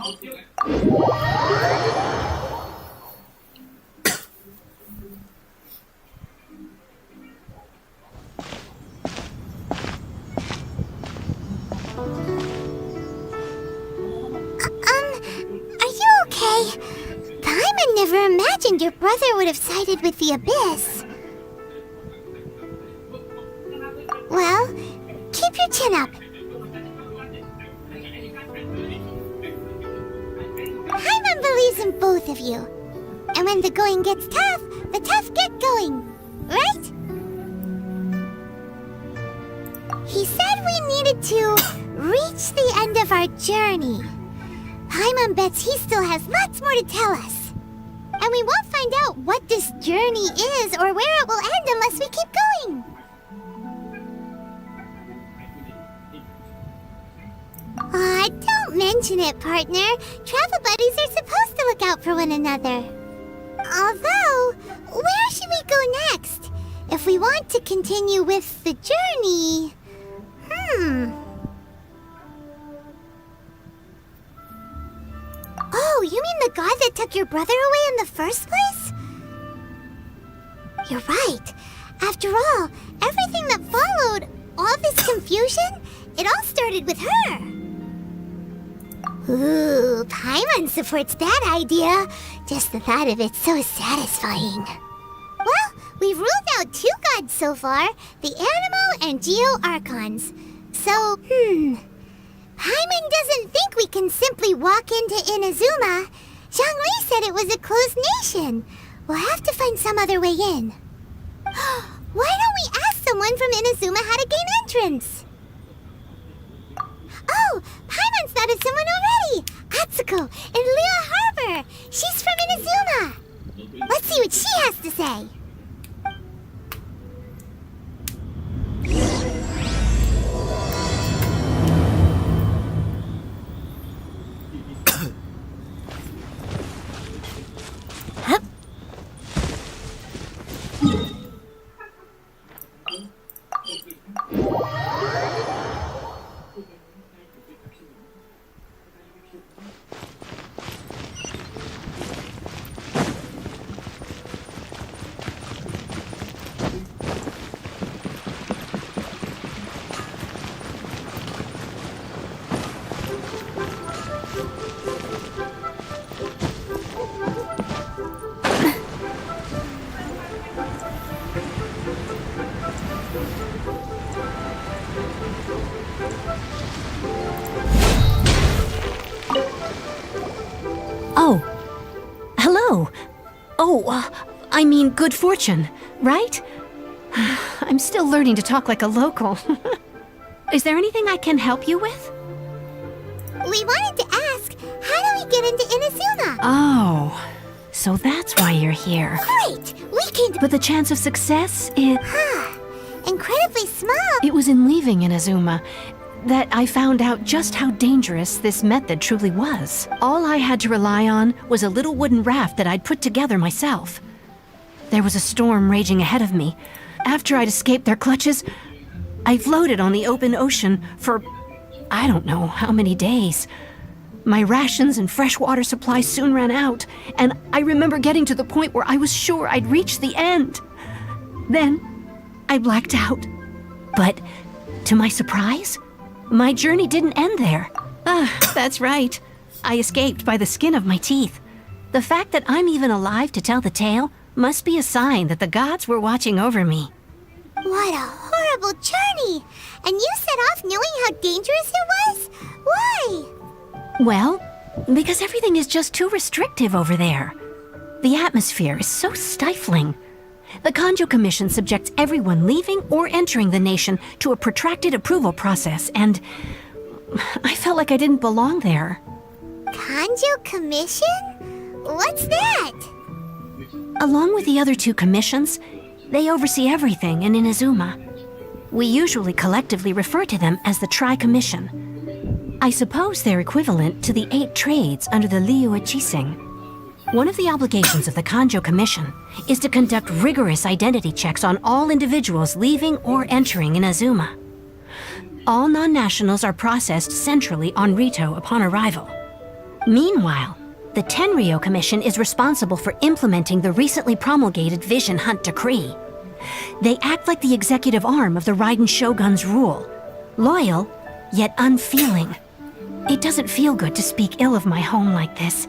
Are you okay? Paimon never imagined your brother would have sided with the Abyss. Well, keep your chin up. Paimon believes in both of you. And when the going gets tough, the tough get going. Right? He said we needed to reach the end of our journey. Paimon bets he still has lots more to tell us. And we won't find out what this journey is or where it will end unless we keep going. Aw, don't mention it, partner. Travel buddies are supposed to look out for one another. Although, where should we go next? If we want to continue with the journey... Oh, you mean the god that took your brother away in the first place? You're right. After all, everything that followed, all this confusion, it all started with her. Ooh, Paimon supports that idea. Just the thought of it's so satisfying. Well, we've ruled out 2 gods so far, the Animo and Geo Archons. So, Paimon doesn't think we can simply walk into Inazuma. Zhongli said it was a closed nation. We'll have to find some other way in. Why don't we ask someone from Inazuma how to gain entrance? Oh, Paimon's thought of someone already! Atsuko in Liyue Harbor! She's from Inazuma! Let's see what she has to say. Oh. Hello. I mean good fortune, right? I'm still learning to talk like a local. Is there anything I can help you with? We wanted to ask, how do we get into Inazuma? Oh, so that's why you're here. Great! We came to... But the chance of success is... Incredibly small. It was in leaving Inazuma that I found out just how dangerous this method truly was. All I had to rely on was a little wooden raft that I'd put together myself. There was a storm raging ahead of me. After I'd escaped their clutches, I floated on the open ocean for I don't know how many days. My rations and fresh water supply soon ran out, and I remember getting to the point where I was sure I'd reached the end. Then, I blacked out. But, to my surprise, my journey didn't end there. That's right. I escaped by the skin of my teeth. The fact that I'm even alive to tell the tale must be a sign that the gods were watching over me. What a horrible journey! And you set off knowing how dangerous it was? Why? Well, because everything is just too restrictive over there. The atmosphere is so stifling. The Kanjo Commission subjects everyone leaving or entering the nation to a protracted approval process, and I felt like I didn't belong there. Kanjo Commission? What's that? Along with the other 2 commissions, they oversee everything in Inazuma. We usually collectively refer to them as the Tri-Commission. I suppose they're equivalent to the 8 trades under the Liyue Chising. One of the obligations of the Kanjo Commission is to conduct rigorous identity checks on all individuals leaving or entering Inazuma. All non-nationals are processed centrally on Rito upon arrival. Meanwhile, the Tenryo Commission is responsible for implementing the recently promulgated Vision Hunt Decree. They act like the executive arm of the Raiden Shogun's rule. Loyal, yet unfeeling. It doesn't feel good to speak ill of my home like this.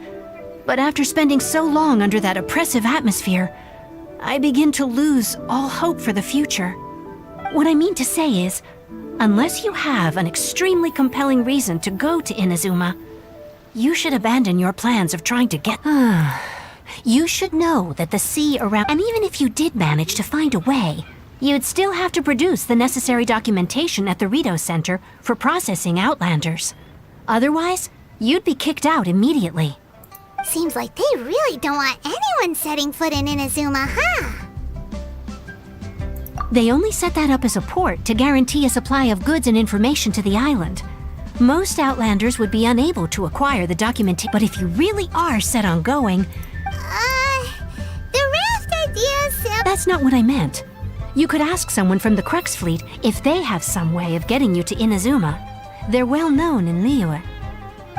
But after spending so long under that oppressive atmosphere, I begin to lose all hope for the future. What I mean to say is, unless you have an extremely compelling reason to go to Inazuma, you should abandon your plans of trying to get... You should know that the sea around... And even if you did manage to find a way, you'd still have to produce the necessary documentation at the Rito Center for processing Outlanders. Otherwise, you'd be kicked out immediately. Seems like they really don't want anyone setting foot in Inazuma, huh? They only set that up as a port to guarantee a supply of goods and information to the island. Most Outlanders would be unable to acquire the documentation, but if you really are set on going... The raft idea sounds... That's not what I meant. You could ask someone from the Crux fleet if they have some way of getting you to Inazuma. They're well known in Liyue.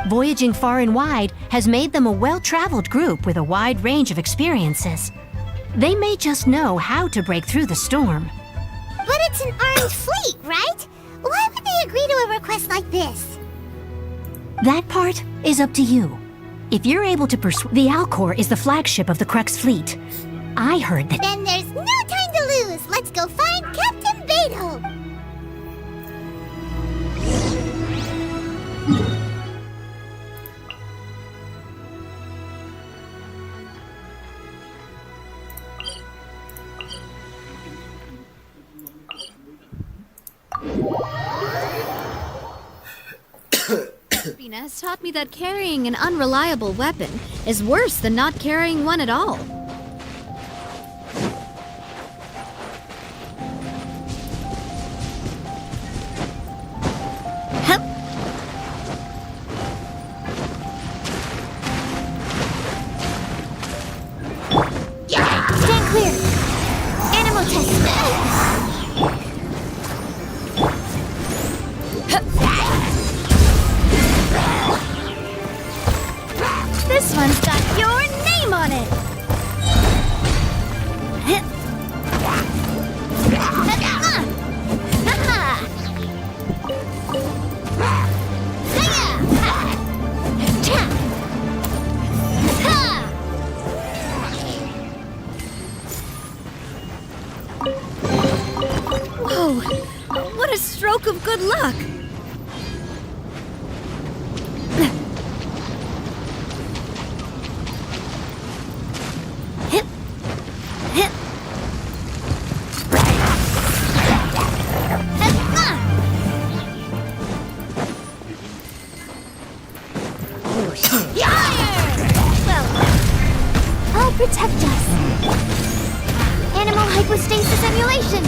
Voyaging far and wide has made them a well-traveled group with a wide range of experiences. They may just know how to break through the storm. But it's an armed fleet, right? Why would they agree to a request like this? That part is up to you. If you're able to persuade... The Alcor is the flagship of the Crux fleet. I heard that... Then there's no time to lose. Let's go find Captain Beto. Sabrina has taught me that carrying an unreliable weapon is worse than not carrying one at all. Stand clear. Animal test. This one's got your name on it! Whoa! What a stroke of good luck! I'll protect us. Animal hypostasis emulation.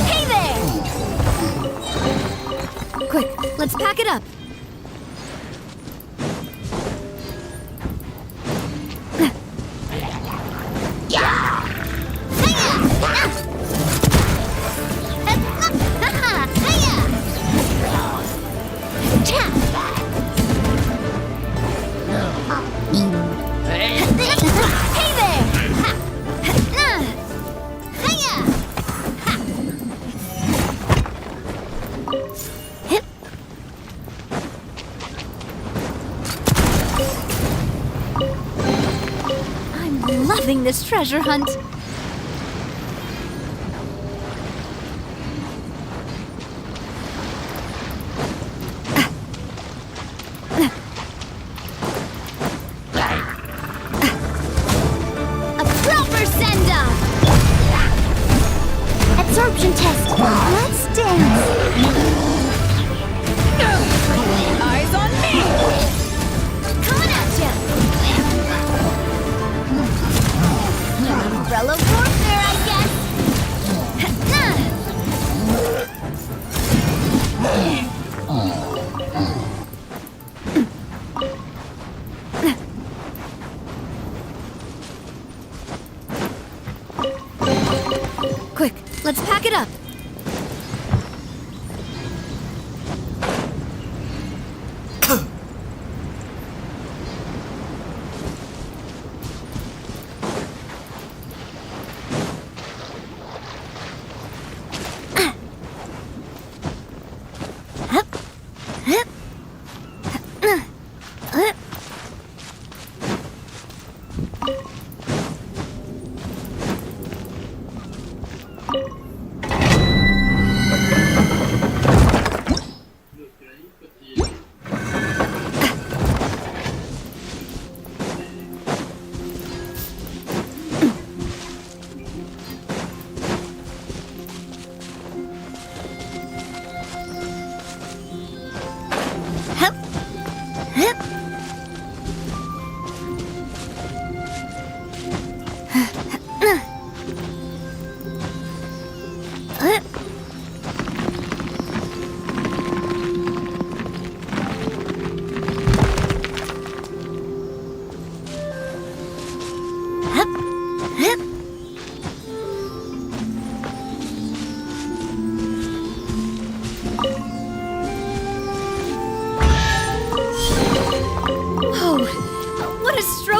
Hey there! Quick, let's pack it up. Hey there! I'm loving this treasure hunt. A proper send-off! Absorption test. Let's dance. Eyes on me! Coming at ya! Umbrella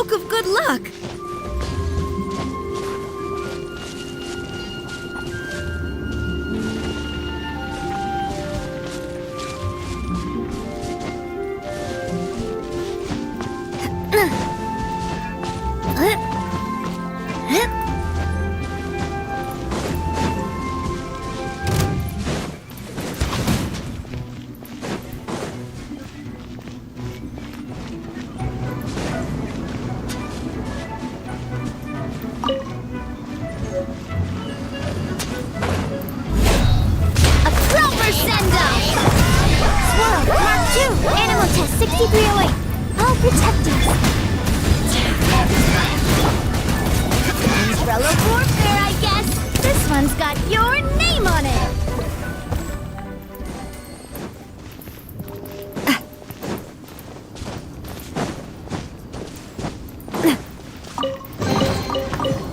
stroke of good luck. Animal test 6308. I'll protect us. Umbrella warfare, I guess. This one's got your name on it.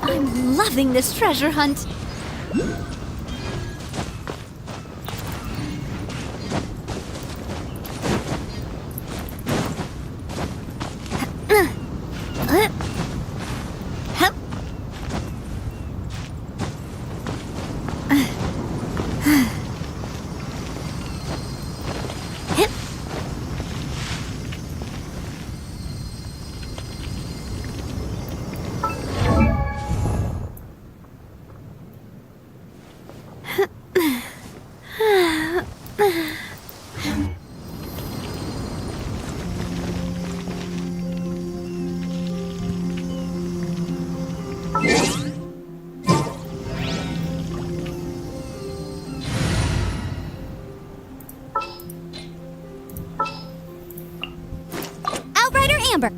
I'm loving this treasure hunt. Outrider Amber.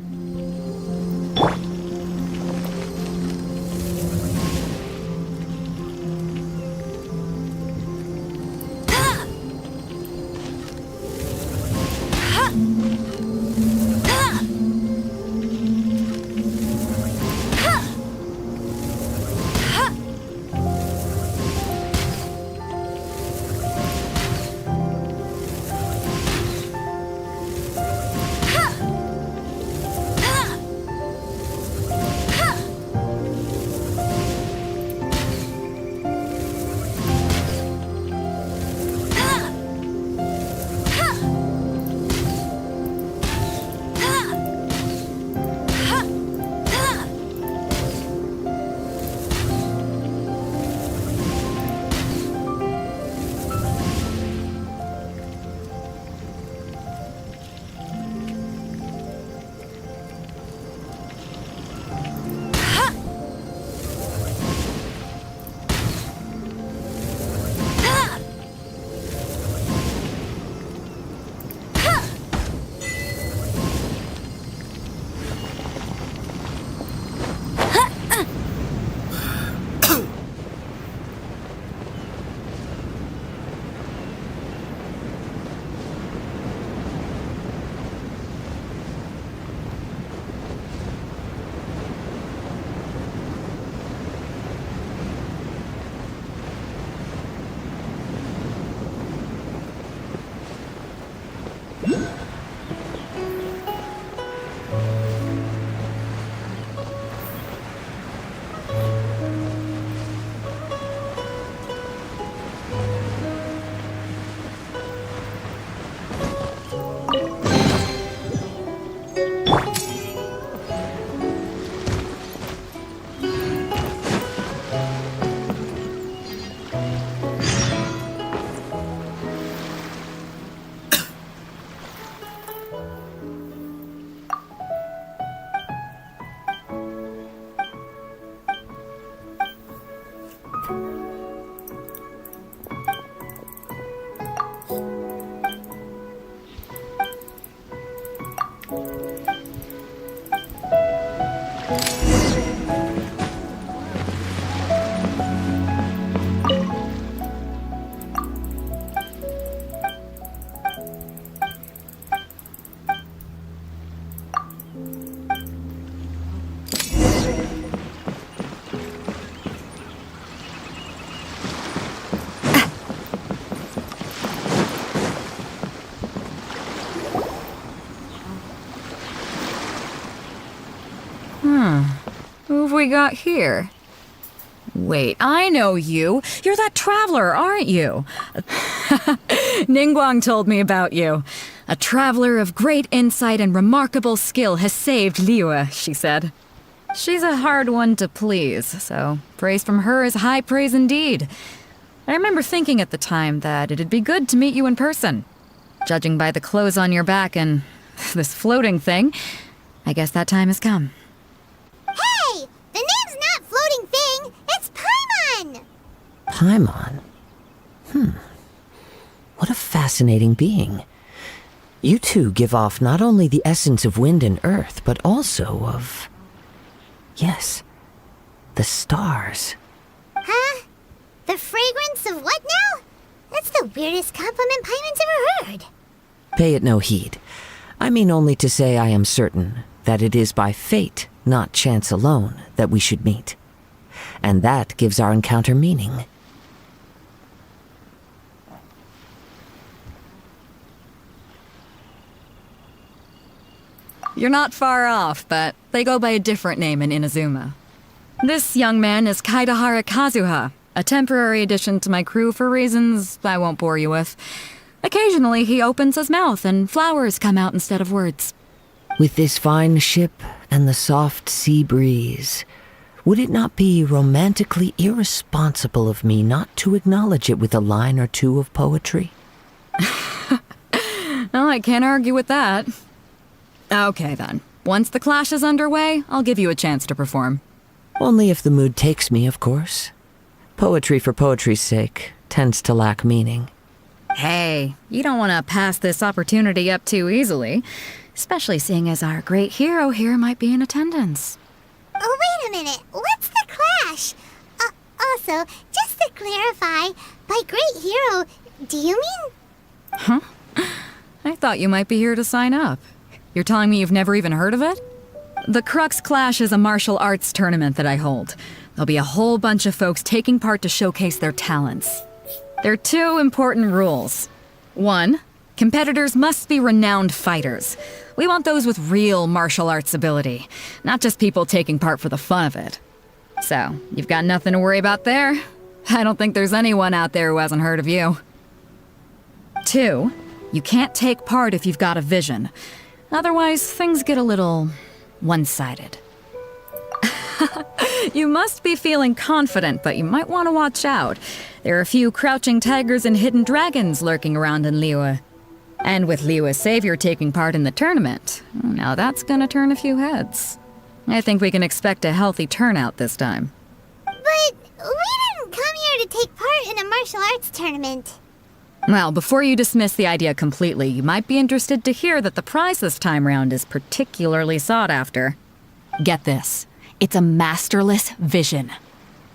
Who have we got here? Wait, I know you. You're that traveler, aren't you? Ningguang told me about you. A traveler of great insight and remarkable skill has saved Liyue, she said. She's a hard one to please, so praise from her is high praise indeed. I remember thinking at the time that it'd be good to meet you in person. Judging by the clothes on your back and this floating thing, I guess that time has come. Hey! The name's not Floating Thing, it's Paimon! Paimon? What a fascinating being. You two give off not only the essence of wind and earth, but also of... yes, the stars. Huh? The fragrance of what now? That's the weirdest compliment Paimon's ever heard. Pay it no heed. I mean only to say I am certain that it is by fate, not chance alone, that we should meet. And that gives our encounter meaning. You're not far off, but they go by a different name in Inazuma. This young man is Kaidahara Kazuha, a temporary addition to my crew for reasons I won't bore you with. Occasionally he opens his mouth and flowers come out instead of words. With this fine ship and the soft sea breeze, would it not be romantically irresponsible of me not to acknowledge it with a line or two of poetry? Oh, I can't argue with that. Okay then. Once the clash is underway, I'll give you a chance to perform. Only if the mood takes me, of course. Poetry for poetry's sake tends to lack meaning. Hey, you don't want to pass this opportunity up too easily, especially seeing as our great hero here might be in attendance. Oh, wait a minute. What's the clash? Also, just to clarify, by great hero, do you mean... I thought you might be here to sign up. You're telling me you've never even heard of it? The Crux Clash is a martial arts tournament that I hold. There'll be a whole bunch of folks taking part to showcase their talents. There are two important rules. 1, competitors must be renowned fighters. We want those with real martial arts ability, not just people taking part for the fun of it. So, you've got nothing to worry about there. I don't think there's anyone out there who hasn't heard of you. 2, you can't take part if you've got a vision. Otherwise, things get a little one-sided. You must be feeling confident, but you might want to watch out. There are a few crouching tigers and hidden dragons lurking around in Liyue. And with Liyue's savior taking part in the tournament, now that's gonna turn a few heads. I think we can expect a healthy turnout this time. But we didn't come here to take part in a martial arts tournament. Well, before you dismiss the idea completely, you might be interested to hear that the prize this time round is particularly sought after. Get this. It's a masterless vision.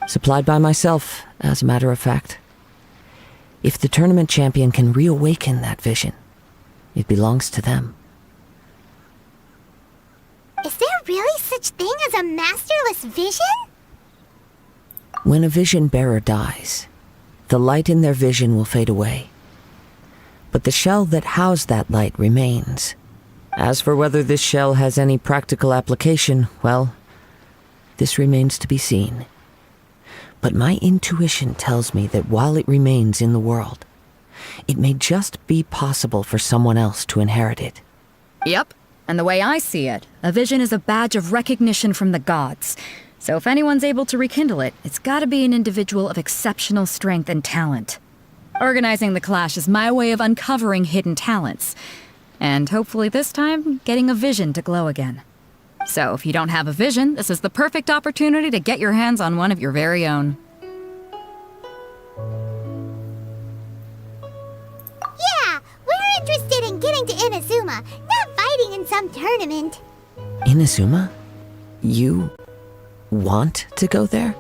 Supplied by myself, as a matter of fact. If the tournament champion can reawaken that vision, it belongs to them. Is there really such thing as a masterless vision? When a vision bearer dies, the light in their vision will fade away. But the shell that housed that light remains. As for whether this shell has any practical application, well, this remains to be seen. But my intuition tells me that while it remains in the world, it may just be possible for someone else to inherit it. Yep. And the way I see it, a vision is a badge of recognition from the gods. So if anyone's able to rekindle it, it's gotta be an individual of exceptional strength and talent. Organizing the clash is my way of uncovering hidden talents. And hopefully this time, getting a vision to glow again. So if you don't have a vision, this is the perfect opportunity to get your hands on one of your very own. Yeah, we're interested in getting to Inazuma, not fighting in some tournament. Inazuma? You want to go there?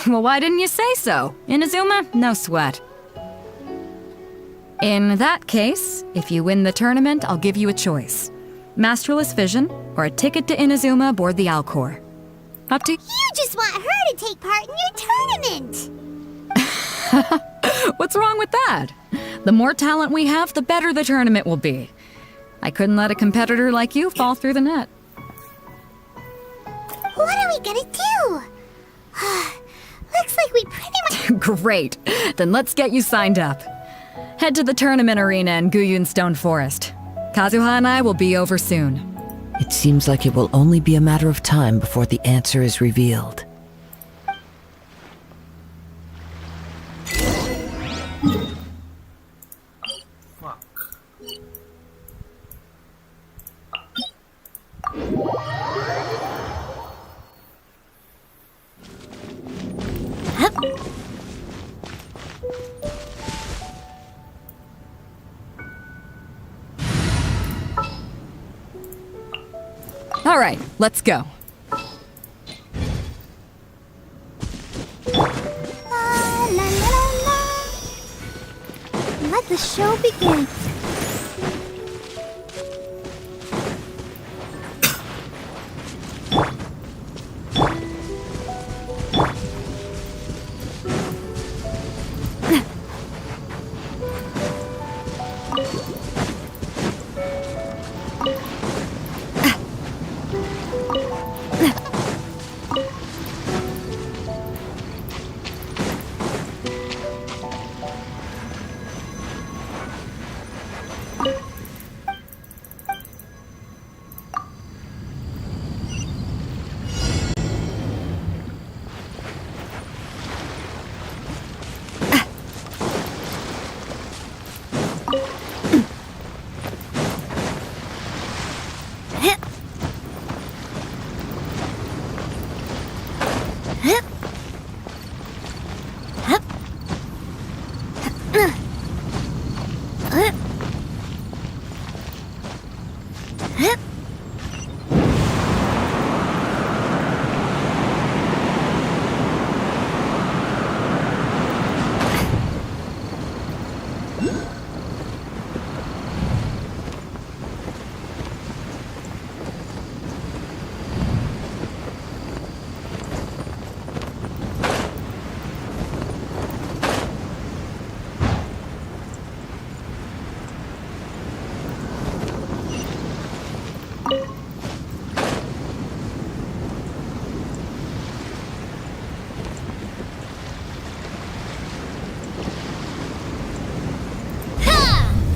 Well, why didn't you say so? Inazuma? No sweat. In that case, if you win the tournament, I'll give you a choice. Masterless Vision, or a ticket to Inazuma aboard the Alcor. Up to You just want her to take part in your tournament. What's wrong with that? The more talent we have, the better the tournament will be. I couldn't let a competitor like you fall through the net. What are we gonna do? Looks like we pretty much... Great. Then let's get you signed up. Head to the tournament arena in Guyun Stone Forest. Kazuha and I will be over soon. It seems like it will only be a matter of time before the answer is revealed. All right, let's go. La, la, la, la. Let the show begin.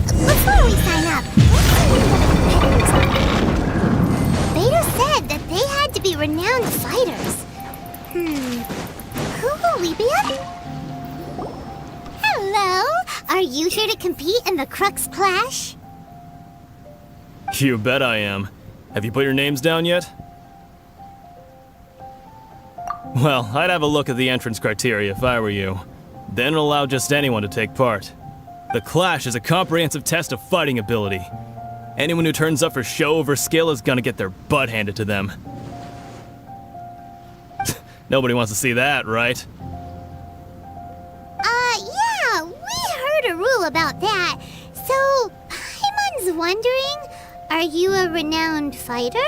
Before we sign up, Vader said that they had to be renowned fighters. Who will we be up? Hello? Are you here to compete in the Crux Clash? You bet I am. Have you put your names down yet? Well, I'd have a look at the entrance criteria if I were you. Then allow just anyone to take part. The Clash is a comprehensive test of fighting ability. Anyone who turns up for show over skill is gonna get their butt handed to them. Nobody wants to see that, right? Yeah, we heard a rule about that. So, Paimon's wondering, are you a renowned fighter?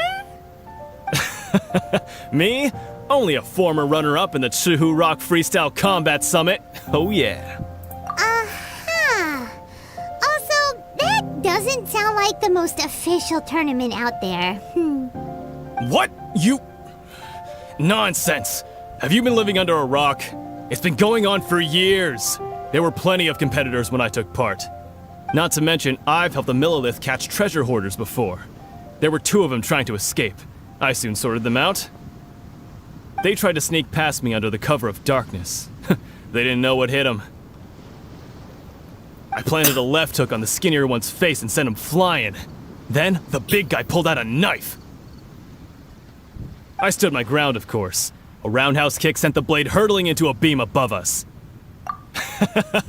Me? Only a former runner-up in the Chihu Rock Freestyle Combat Summit. Oh yeah. Uh-huh. Also, that doesn't sound like the most official tournament out there. What? You... Nonsense! Have you been living under a rock? It's been going on for years. There were plenty of competitors when I took part. Not to mention, I've helped the Millilith catch treasure hoarders before. There were 2 of them trying to escape. I soon sorted them out. They tried to sneak past me under the cover of darkness. They didn't know what hit them. I planted a left hook on the skinnier one's face and sent him flying. Then, the big guy pulled out a knife. I stood my ground, of course. A roundhouse kick sent the blade hurtling into a beam above us.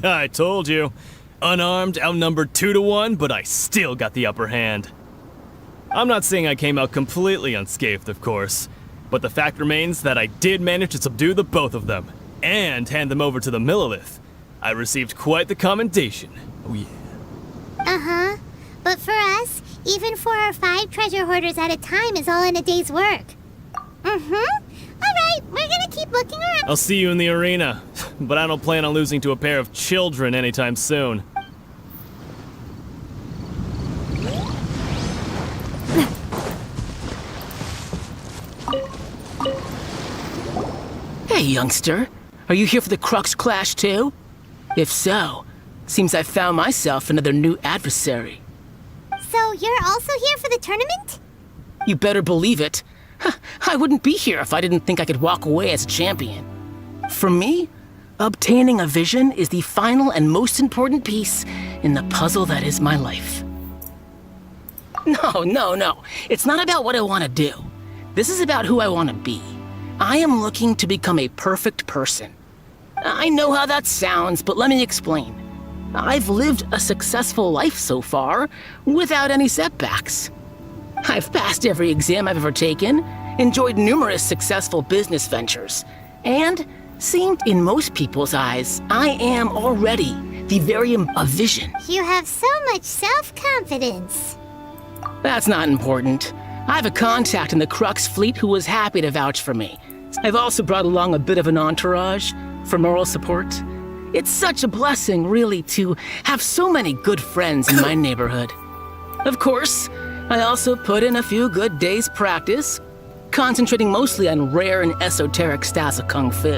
I told you. Unarmed, outnumbered 2 to 1, but I still got the upper hand. I'm not saying I came out completely unscathed, of course, but the fact remains that I did manage to subdue the both of them, and hand them over to the Millilith. I received quite the commendation. Oh yeah. Uh-huh. But for us, even 4 or 5 treasure hoarders at a time is all in a day's work. Alright, we're gonna keep looking around. I'll see you in the arena, but I don't plan on losing to a pair of children anytime soon. Hey, youngster. Are you here for the Crux Clash too? If so, seems I found myself another new adversary. So you're also here for the tournament? You better believe it. I wouldn't be here if I didn't think I could walk away as champion. For me, obtaining a vision is the final and most important piece in the puzzle that is my life. No. It's not about what I want to do. This is about who I want to be. I am looking to become a perfect person. I know how that sounds, but let me explain. I've lived a successful life so far, without any setbacks. I've passed every exam I've ever taken, enjoyed numerous successful business ventures, and seemed in most people's eyes, I am already the very a vision. You have so much self-confidence. That's not important. I have a contact in the Crux fleet who was happy to vouch for me. I've also brought along a bit of an entourage for moral support. It's such a blessing, really, to have so many good friends in my neighborhood. Of course, I also put in a few good days' practice, concentrating mostly on rare and esoteric styles of Kung Fu.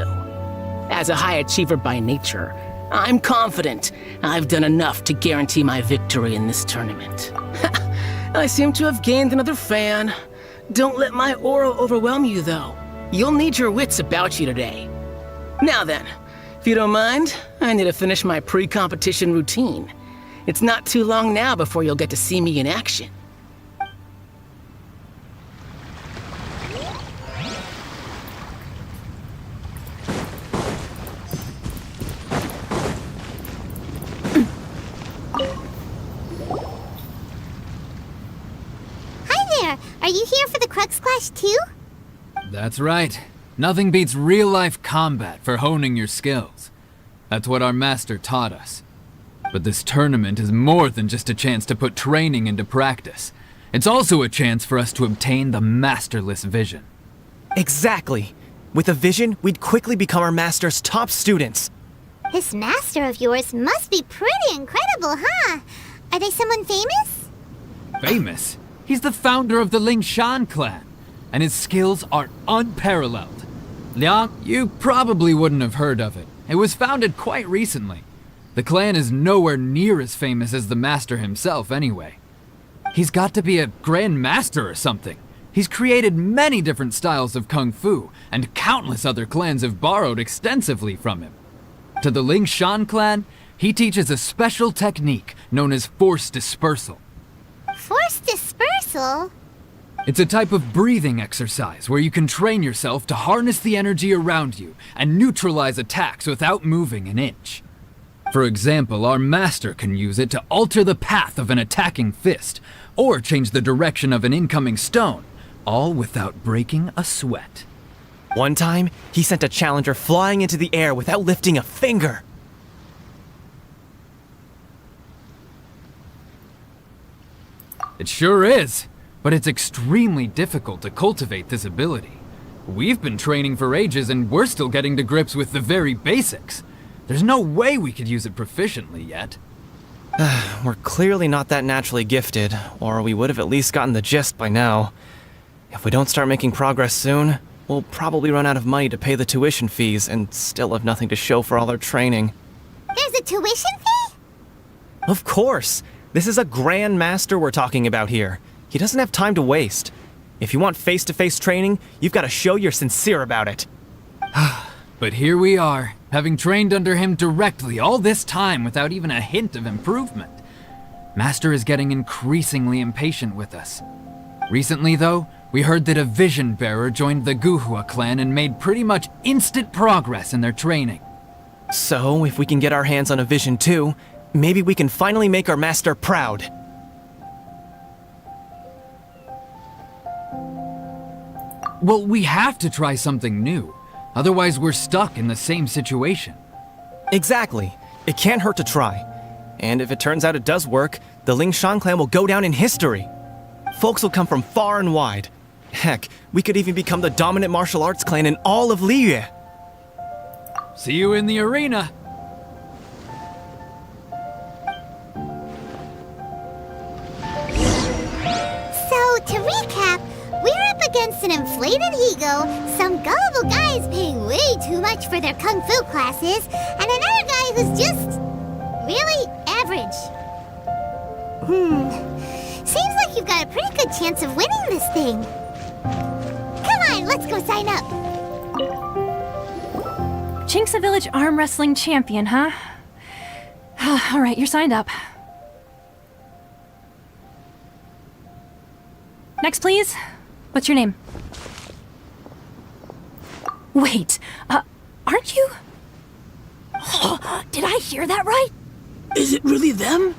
As a high achiever by nature, I'm confident I've done enough to guarantee my victory in this tournament. I seem to have gained another fan. Don't let my aura overwhelm you, though. You'll need your wits about you today. Now then, if you don't mind, I need to finish my pre-competition routine. It's not too long now before you'll get to see me in action. Hi there! Are you here for the Crux Clash too? That's right. Nothing beats real-life combat for honing your skills. That's what our master taught us. But this tournament is more than just a chance to put training into practice. It's also a chance for us to obtain the masterless vision. Exactly. With a vision, we'd quickly become our master's top students. This master of yours must be pretty incredible, huh? Are they someone famous? Famous? He's the founder of the Lingshan clan, and his skills are unparalleled. Liang, you probably wouldn't have heard of it. It was founded quite recently. The clan is nowhere near as famous as the master himself anyway. He's got to be a grand master or something. He's created many different styles of kung fu, and countless other clans have borrowed extensively from him. To the Lingshan clan, he teaches a special technique known as force dispersal. Force dispersal? It's a type of breathing exercise where you can train yourself to harness the energy around you and neutralize attacks without moving an inch. For example, our master can use it to alter the path of an attacking fist, or change the direction of an incoming stone, all without breaking a sweat. One time, he sent a challenger flying into the air without lifting a finger. It sure is, but it's extremely difficult to cultivate this ability. We've been training for ages and we're still getting to grips with the very basics. There's no way we could use it proficiently yet. We're clearly not that naturally gifted, or we would have at least gotten the gist by now. If we don't start making progress soon, we'll probably run out of money to pay the tuition fees and still have nothing to show for all our training. There's a tuition fee? Of course! This is a grand master we're talking about here. He doesn't have time to waste. If you want face-to-face training, you've got to show you're sincere about it. But here we are, having trained under him directly all this time without even a hint of improvement. Master is getting increasingly impatient with us. Recently, though, we heard that a vision bearer joined the Guhua clan and made pretty much instant progress in their training. So, if we can get our hands on a vision too, maybe we can finally make our master proud. Well, we have to try something new. Otherwise, we're stuck in the same situation. Exactly. It can't hurt to try. And if it turns out it does work, the Lingshan clan will go down in history. Folks will come from far and wide. Heck, we could even become the dominant martial arts clan in all of Liyue. See you in the arena. So, to recap, we're up against an inflated ego, some gullible guy is paying way too much for their kung fu classes, and another guy who's just really average. Seems like you've got a pretty good chance of winning this thing. Come on, let's go sign up. Chinksa Village Arm Wrestling Champion, huh? All right, you're signed up. Next, please. What's your name? Wait, aren't you? Did I hear that right? Is it really them?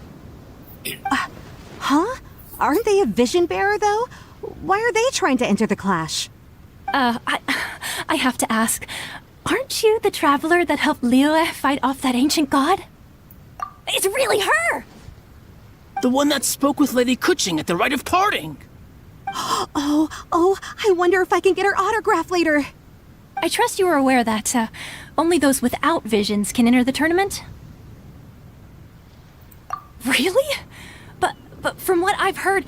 Huh? Aren't they a vision bearer, though? Why are they trying to enter the clash? I have to ask, aren't you the traveler that helped Liyue fight off that ancient god? It's really her! The one that spoke with Lady Kuching at the rite of parting. Oh, I wonder if I can get her autograph later. I trust you are aware that, only those without visions can enter the tournament? Really? But from what I've heard,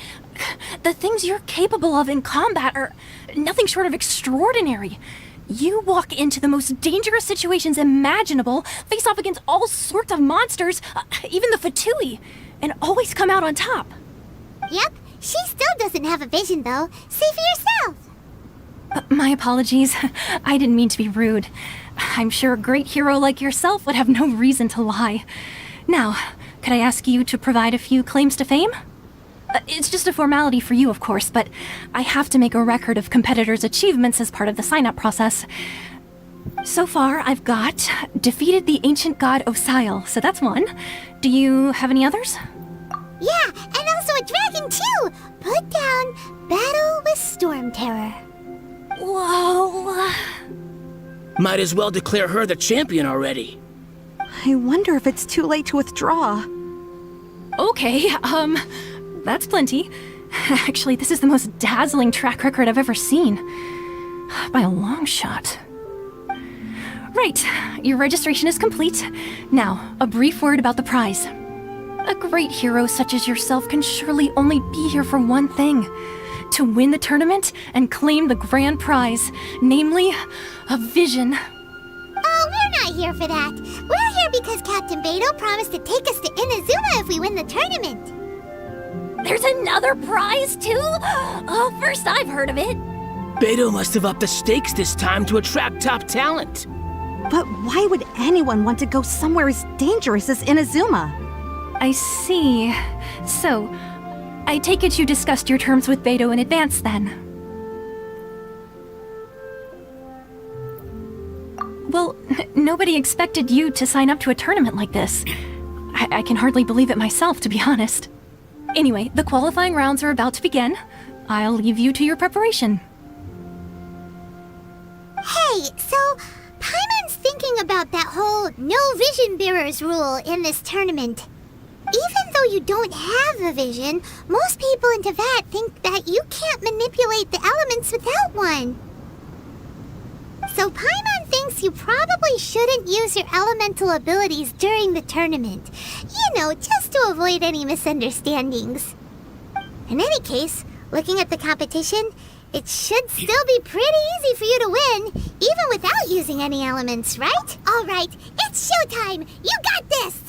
the things you're capable of in combat are nothing short of extraordinary. You walk into the most dangerous situations imaginable, face off against all sorts of monsters, even the Fatui, and always come out on top. Yep, she still doesn't have a vision, though. See for yourself. My apologies. I didn't mean to be rude. I'm sure a great hero like yourself would have no reason to lie. Now, could I ask you to provide a few claims to fame? It's just a formality for you, of course, but I have to make a record of competitors' achievements as part of the sign-up process. So far, I've got defeated the ancient god Osile, so that's one. Do you have any others? Yeah, and also a dragon, too! Put down Battle with Storm Terror. Whoa. Might as well declare her the champion already. I wonder if it's too late to withdraw. Okay, that's plenty. Actually, this is the most dazzling track record I've ever seen. By a long shot. Right, your registration is complete. Now, a brief word about the prize. A great hero such as yourself can surely only be here for one thing. To win the tournament and claim the grand prize, namely, a vision. Oh, we're not here for that. We're here because Captain Beto promised to take us to Inazuma if we win the tournament. There's another prize, too? Oh, first I've heard of it. Beto must have upped the stakes this time to attract top talent. But why would anyone want to go somewhere as dangerous as Inazuma? I see. So, I take it you discussed your terms with Beto in advance, then? Well, nobody expected you to sign up to a tournament like this. I can hardly believe it myself, to be honest. Anyway, the qualifying rounds are about to begin. I'll leave you to your preparation. Hey, so Paimon's thinking about that whole no vision bearers rule in this tournament. Even though you don't have a vision, most people in Teyvat think that you can't manipulate the elements without one. So Paimon thinks you probably shouldn't use your elemental abilities during the tournament. You know, just to avoid any misunderstandings. In any case, looking at the competition, it should still be pretty easy for you to win, even without using any elements, right? All right, it's showtime! You got this!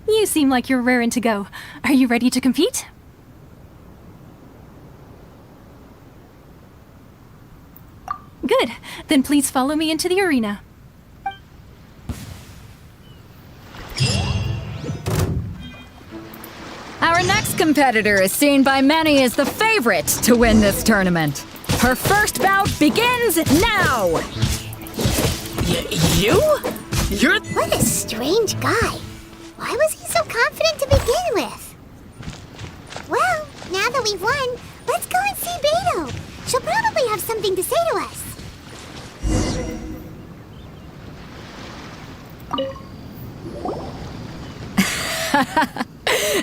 You seem like you're raring to go. Are you ready to compete? Good. Then please follow me into the arena. Our next competitor is seen by many as the favorite to win this tournament. Her first bout begins now! You? You're... What a strange guy. Why was he so confident to begin with? Well, now that we've won, let's go and see Beto. She'll probably have something to say to us.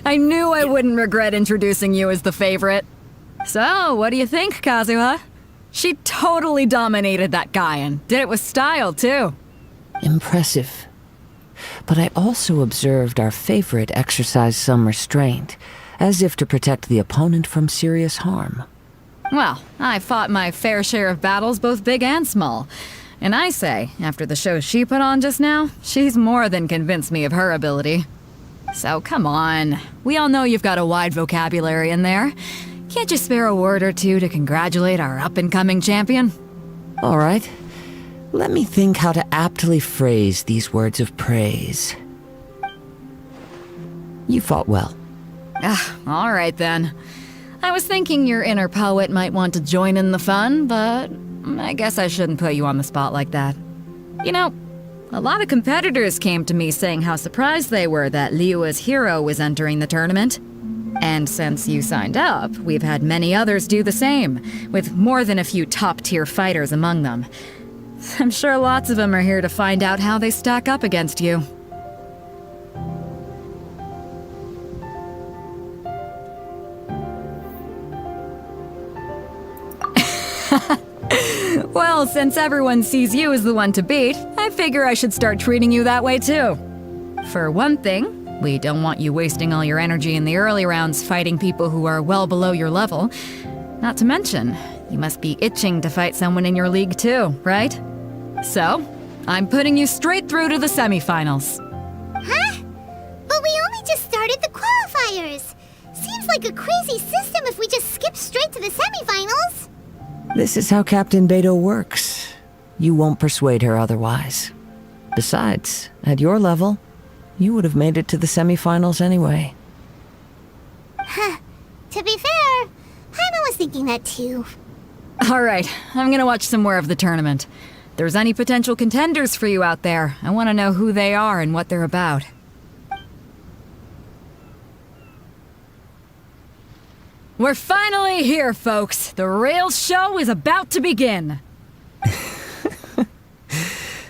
I knew I wouldn't regret introducing you as the favorite. So, what do you think, Kazuha? She totally dominated that guy and did it with style, too. Impressive. But I also observed our favorite exercise some restraint, as if to protect the opponent from serious harm. Well, I fought my fair share of battles, both big and small. And I say, after the show she put on just now, she's more than convinced me of her ability. So come on. We all know you've got a wide vocabulary in there. Can't you spare a word or two to congratulate our up-and-coming champion? All right. Let me think how to aptly phrase these words of praise. You fought well. All right then. I was thinking your inner poet might want to join in the fun, but I guess I shouldn't put you on the spot like that. You know, a lot of competitors came to me saying how surprised they were that Liyue's hero was entering the tournament. And since you signed up, we've had many others do the same, with more than a few top-tier fighters among them. I'm sure lots of them are here to find out how they stack up against you. Well, since everyone sees you as the one to beat, I figure I should start treating you that way too. For one thing, we don't want you wasting all your energy in the early rounds fighting people who are well below your level. Not to mention, you must be itching to fight someone in your league too, right? So, I'm putting you straight through to the semifinals. Huh? But we only just started the qualifiers. Seems like a crazy system if we just skip straight to the semifinals. This is how Captain Beto works. You won't persuade her otherwise. Besides, at your level, you would have made it to the semifinals anyway. Huh. To be fair, Paimon was thinking that too. Alright, I'm gonna watch some more of the tournament. If there's any potential contenders for you out there, I want to know who they are and what they're about. We're finally here, folks. The real show is about to begin.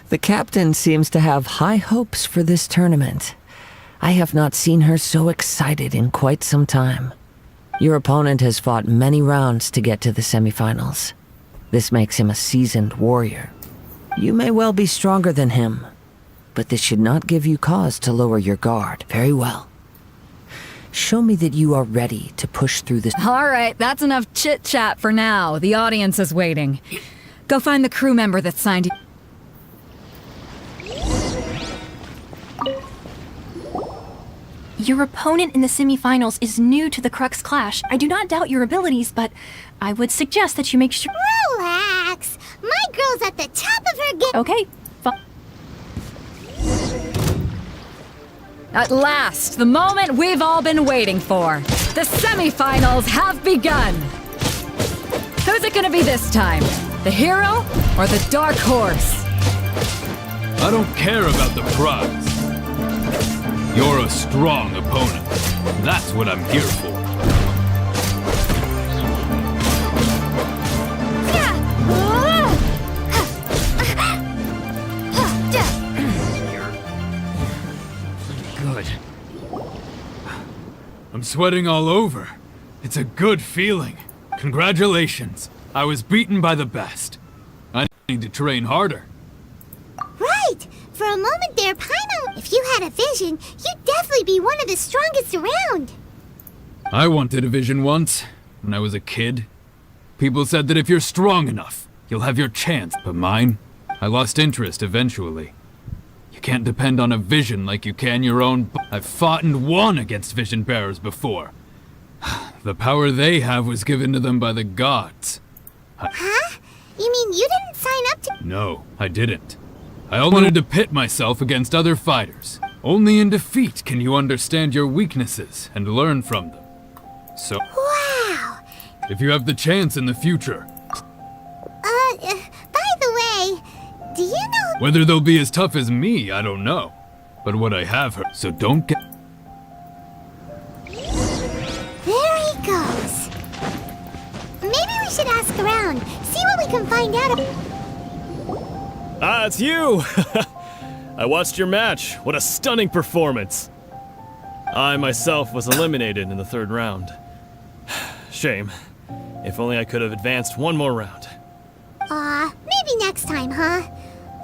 The captain seems to have high hopes for this tournament. I have not seen her so excited in quite some time. Your opponent has fought many rounds to get to the semifinals. This makes him a seasoned warrior. You may well be stronger than him, but this should not give you cause to lower your guard. Very well. Show me that you are ready to push through this. Alright, that's enough chit-chat for now. The audience is waiting. Go find the crew member that signed you. Your opponent in the semifinals is new to the Crux Clash. I do not doubt your abilities, but I would suggest that you make sure... Relax. My girl's at the top of her game. Okay, At last, the moment we've all been waiting for. The semifinals have begun. Who's it gonna be this time? The hero or the dark horse? I don't care about the prize. You're a strong opponent. That's what I'm here for. Good. I'm sweating all over. It's a good feeling. Congratulations. I was beaten by the best. I need to train harder. Right. For a moment there, Paimon, if you had a vision, you'd definitely be one of the strongest around. I wanted a vision once, when I was a kid. People said that if you're strong enough, you'll have your chance. But mine, I lost interest eventually. You can't depend on a vision like you can your own. I've fought and won against vision bearers before. The power they have was given to them by the gods. Huh? You mean you didn't sign up to... No, I didn't. I only wanted to pit myself against other fighters. Only in defeat can you understand your weaknesses and learn from them. So, Wow. if you have the chance in the future, By the way, do you know... whether they'll be as tough as me, I don't know. But what I have heard, so don't get... There he goes. Maybe we should ask around, see what we can find out about... Ah, it's you! I watched your match. What a stunning performance. I myself was eliminated in the third round. Shame. If only I could have advanced one more round. Maybe next time, huh?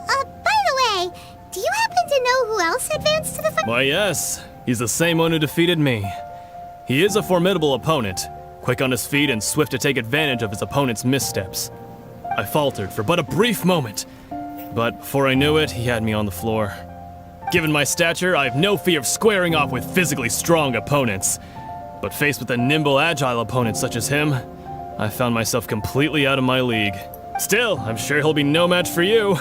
By the way, do you happen to know who else advanced to the Why, yes. He's the same one who defeated me. He is a formidable opponent, quick on his feet and swift to take advantage of his opponent's missteps. I faltered for but a brief moment, but before I knew it, he had me on the floor. Given my stature, I have no fear of squaring off with physically strong opponents. But faced with a nimble, agile opponent such as him, I found myself completely out of my league. Still, I'm sure he'll be no match for you.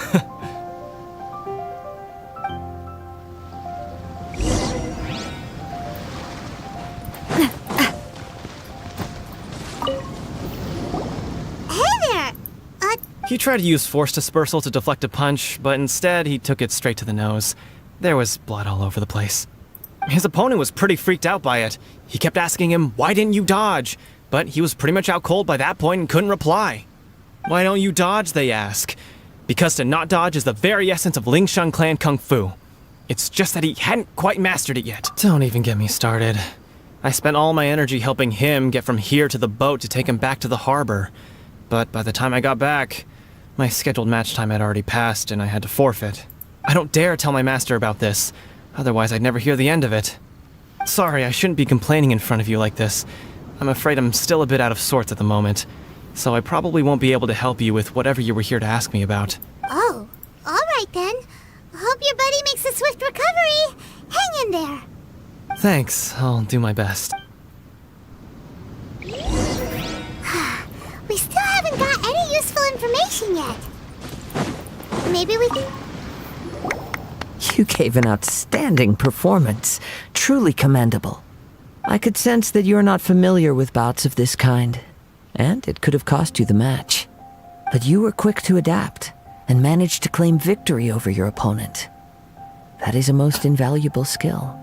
Hey there! He tried to use force dispersal to deflect a punch, but instead he took it straight to the nose. There was blood all over the place. His opponent was pretty freaked out by it. He kept asking him, "Why didn't you dodge?" But he was pretty much out cold by that point and couldn't reply. "Why don't you dodge?" they ask. Because to not dodge is the very essence of Lingshan clan kung fu. It's just that he hadn't quite mastered it yet. Don't even get me started. I spent all my energy helping him get from here to the boat to take him back to the harbor. But by the time I got back, my scheduled match time had already passed and I had to forfeit. I don't dare tell my master about this, otherwise I'd never hear the end of it. Sorry, I shouldn't be complaining in front of you like this. I'm afraid I'm still a bit out of sorts at the moment, so I probably won't be able to help you with whatever you were here to ask me about. Oh, alright then. Hope your buddy makes a swift recovery. Hang in there. Thanks, I'll do my best. We still haven't got any useful information yet. Maybe we can... You gave an outstanding performance. Truly commendable. I could sense that you're not familiar with bouts of this kind, and it could have cost you the match. But you were quick to adapt and managed to claim victory over your opponent. That is a most invaluable skill.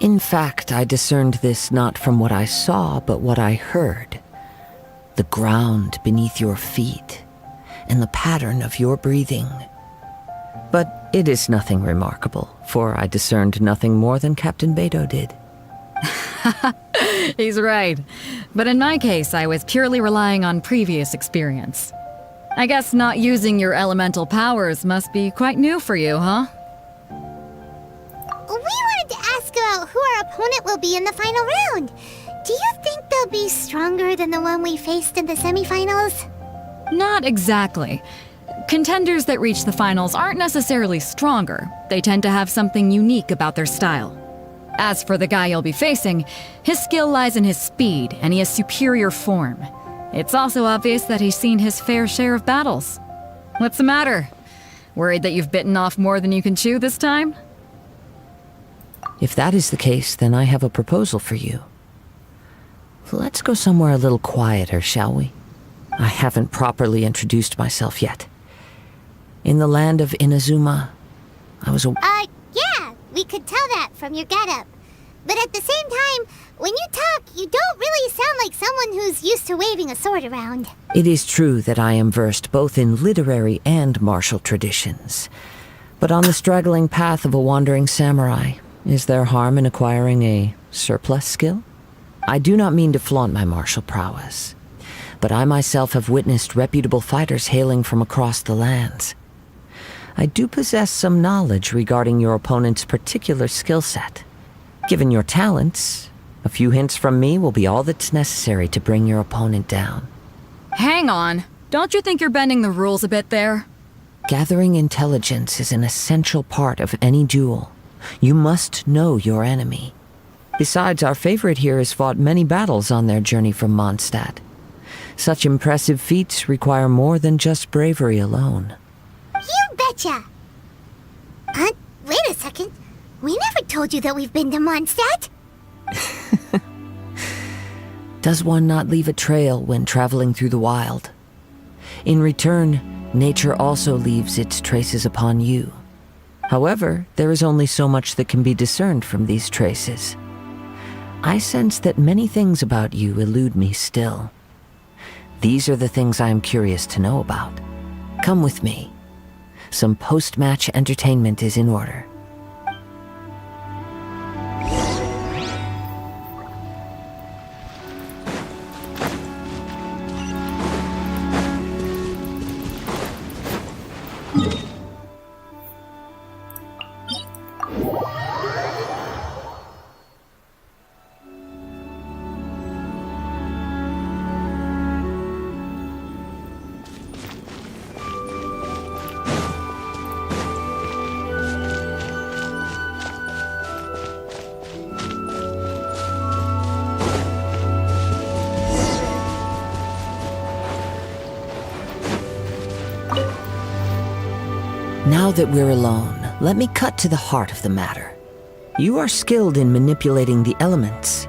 In fact, I discerned this not from what I saw, but what I heard. The ground beneath your feet, and the pattern of your breathing. But it is nothing remarkable, for I discerned nothing more than Captain Beto did. He's right. But in my case, I was purely relying on previous experience. I guess not using your elemental powers must be quite new for you, huh? We wanted to ask about who our opponent will be in the final round. Do you think they'll be stronger than the one we faced in the semifinals? Not exactly. Contenders that reach the finals aren't necessarily stronger. They tend to have something unique about their style. As for the guy you'll be facing, his skill lies in his speed, and he has superior form. It's also obvious that he's seen his fair share of battles. What's the matter? Worried that you've bitten off more than you can chew this time? If that is the case, then I have a proposal for you. Let's go somewhere a little quieter, shall we? I haven't properly introduced myself yet. In the land of Inazuma, I was a... Yeah, we could tell that from your getup. But at the same time, when you talk, you don't really sound like someone who's used to waving a sword around. It is true that I am versed both in literary and martial traditions. But on the straggling path of a wandering samurai, is there harm in acquiring a surplus skill? I do not mean to flaunt my martial prowess, but I myself have witnessed reputable fighters hailing from across the lands. I do possess some knowledge regarding your opponent's particular skill set. Given your talents, a few hints from me will be all that's necessary to bring your opponent down. Hang on. Don't you think you're bending the rules a bit there? Gathering intelligence is an essential part of any duel. You must know your enemy. Besides, our favorite here has fought many battles on their journey from Mondstadt. Such impressive feats require more than just bravery alone. You betcha! Wait a second. We never told you that we've been to Mondstadt. Does one not leave a trail when traveling through the wild? In return, nature also leaves its traces upon you. However, there is only so much that can be discerned from these traces. I sense that many things about you elude me still. These are the things I am curious to know about. Come with me. Some post-match entertainment is in order. that we're alone, let me cut to the heart of the matter. You are skilled in manipulating the elements,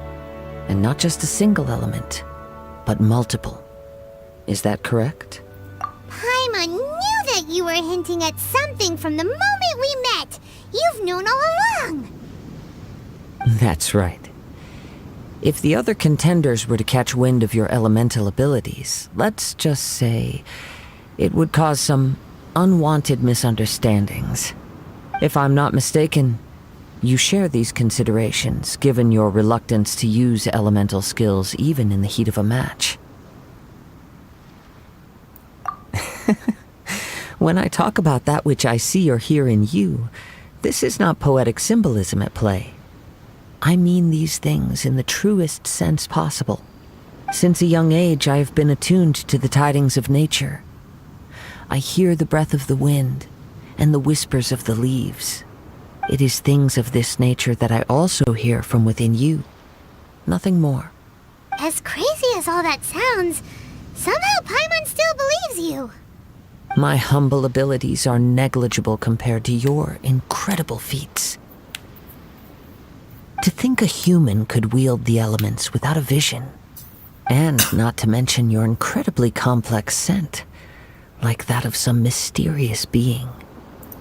and not just a single element, but multiple. Is that correct? Paimon knew that you were hinting at something from the moment we met. You've known all along. That's right. If the other contenders were to catch wind of your elemental abilities, let's just say it would cause some unwanted misunderstandings. If I'm not mistaken, you share these considerations, given your reluctance to use elemental skills even in the heat of a match. When I talk about that which I see or hear in you, this is not poetic symbolism at play. I mean these things in the truest sense possible. Since a young age, I have been attuned to the tidings of nature. I hear the breath of the wind and the whispers of the leaves. It is things of this nature that I also hear from within you. Nothing more. As crazy as all that sounds, somehow Paimon still believes you. My humble abilities are negligible compared to your incredible feats. To think a human could wield the elements without a vision, and not to mention your incredibly complex scent, like that of some mysterious being.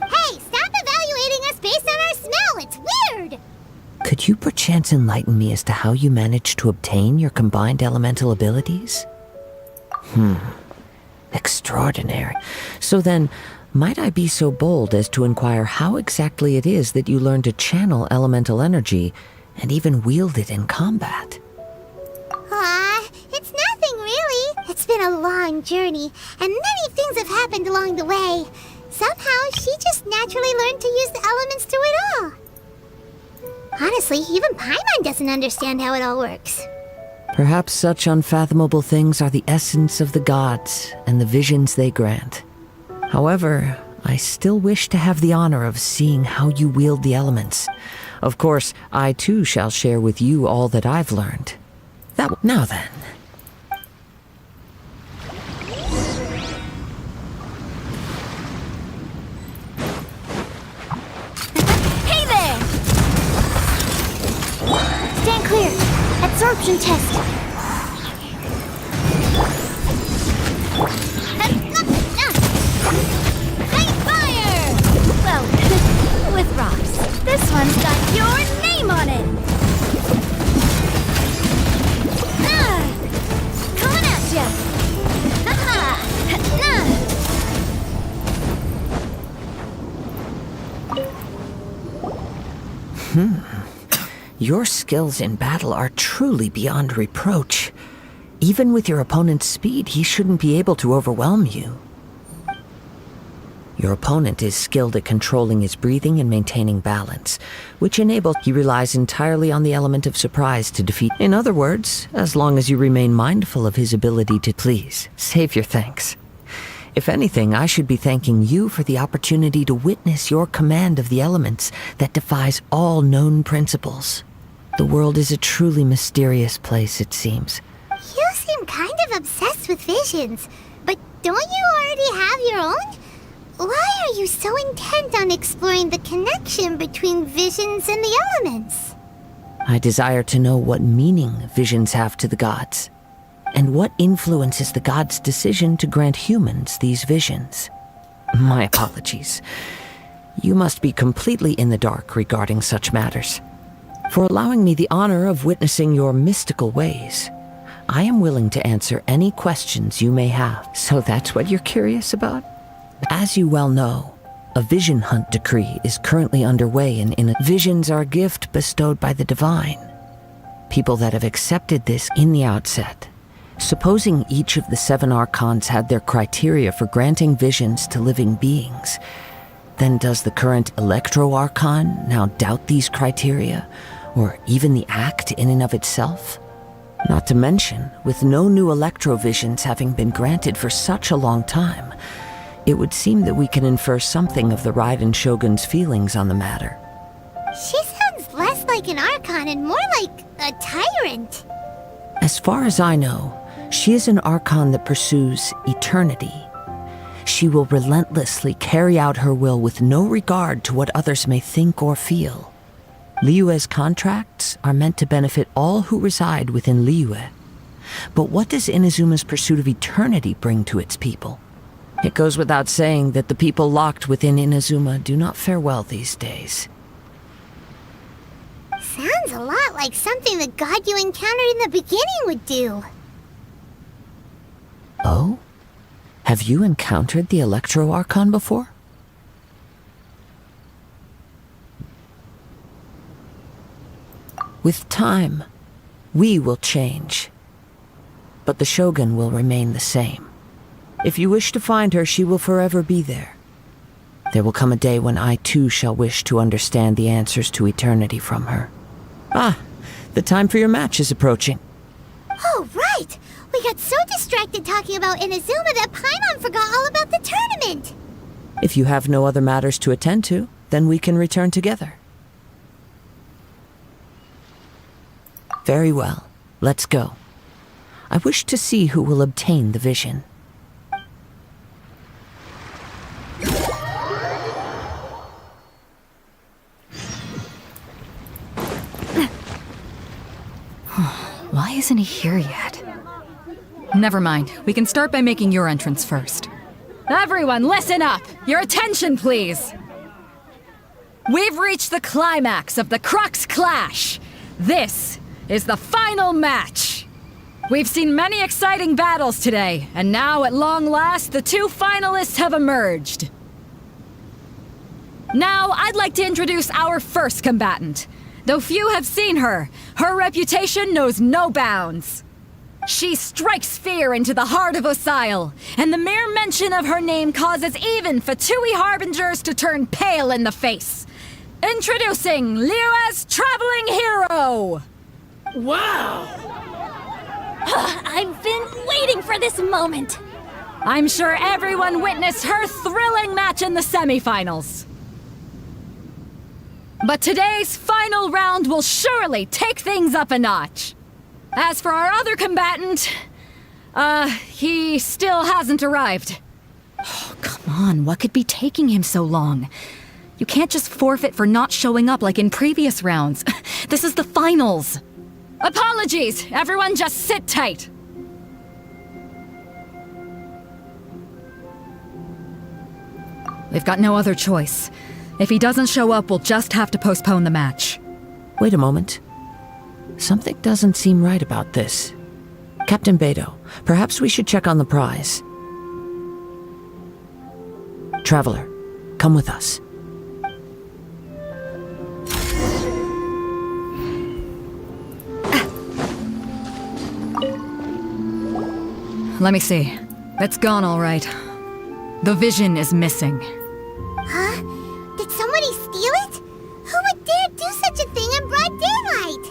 Hey, stop evaluating us based on our smell. It's weird. Could you perchance enlighten me as to how you managed to obtain your combined elemental abilities? Extraordinary. So then, might I be so bold as to inquire how exactly it is that you learned to channel elemental energy and even wield it in combat? It's nothing really. It's been a long journey, and many things have happened along the way. Somehow, she just naturally learned to use the elements through it all. Honestly, even Paimon doesn't understand how it all works. Perhaps such unfathomable things are the essence of the gods and the visions they grant. However, I still wish to have the honor of seeing how you wield the elements. Of course, I too shall share with you all that I've learned. Now then. Hey there! Stand clear. Absorption test. Hey, fire! Well, with rocks. This one's got your name on it. Coming at ya. Your skills in battle are truly beyond reproach. Even with your opponent's speed, he shouldn't be able to overwhelm you. Your opponent is skilled at controlling his breathing and maintaining balance, which enables he relies entirely on the element of surprise to defeat. In other words, as long as you remain mindful of his ability to please, save your thanks. If anything, I should be thanking you for the opportunity to witness your command of the elements that defies all known principles. The world is a truly mysterious place, it seems. You seem kind of obsessed with visions, but don't you already have your own? Why are you so intent on exploring the connection between visions and the elements? I desire to know what meaning visions have to the gods, and what influences the gods' decision to grant humans these visions. My apologies. You must be completely in the dark regarding such matters. For allowing me the honor of witnessing your mystical ways, I am willing to answer any questions you may have. So that's what you're curious about? As you well know, a vision hunt decree is currently underway in visions are a gift bestowed by the divine. People that have accepted this in the outset. Supposing each of the 7 archons had their criteria for granting visions to living beings, then does the current Electro-Archon now doubt these criteria, or even the act in and of itself? Not to mention, with no new Electro-visions having been granted for such a long time, it would seem that we can infer something of the Raiden Shogun's feelings on the matter. She sounds less like an Archon and more like a tyrant. As far as I know, she is an Archon that pursues eternity. She will relentlessly carry out her will with no regard to what others may think or feel. Liyue's contracts are meant to benefit all who reside within Liyue. But what does Inazuma's pursuit of eternity bring to its people? It goes without saying that the people locked within Inazuma do not fare well these days. Sounds a lot like something the god you encountered in the beginning would do. Oh? Have you encountered the Electro Archon before? With time, we will change. But the Shogun will remain the same. If you wish to find her, she will forever be there. There will come a day when I too shall wish to understand the answers to eternity from her. Ah, the time for your match is approaching. Oh, right! We got so distracted talking about Inazuma that Paimon forgot all about the tournament! If you have no other matters to attend to, then we can return together. Very well, let's go. I wish to see who will obtain the vision. Why isn't he here yet? Never mind. We can start by making your entrance first. Everyone, listen up! Your attention, please! We've reached the climax of the Crux Clash! This is the final match! We've seen many exciting battles today, and now, at long last, the two finalists have emerged. Now, I'd like to introduce our first combatant. Though few have seen her, her reputation knows no bounds. She strikes fear into the heart of Osile, and the mere mention of her name causes even Fatui Harbingers to turn pale in the face. Introducing Liyue's traveling hero! Wow! I've been waiting for this moment. I'm sure everyone witnessed her thrilling match in the semifinals. But today's final round will surely take things up a notch. As for our other combatant, he still hasn't arrived. Oh, come on, what could be taking him so long? You can't just forfeit for not showing up like in previous rounds. This is the finals. Apologies, everyone just sit tight. We've got no other choice. If he doesn't show up, we'll just have to postpone the match. Wait a moment. Something doesn't seem right about this. Captain Beidou, perhaps we should check on the prize. Traveler, come with us. Let me see. It's gone all right. The vision is missing. Huh? Did somebody steal it? Who would dare do such a thing in broad daylight?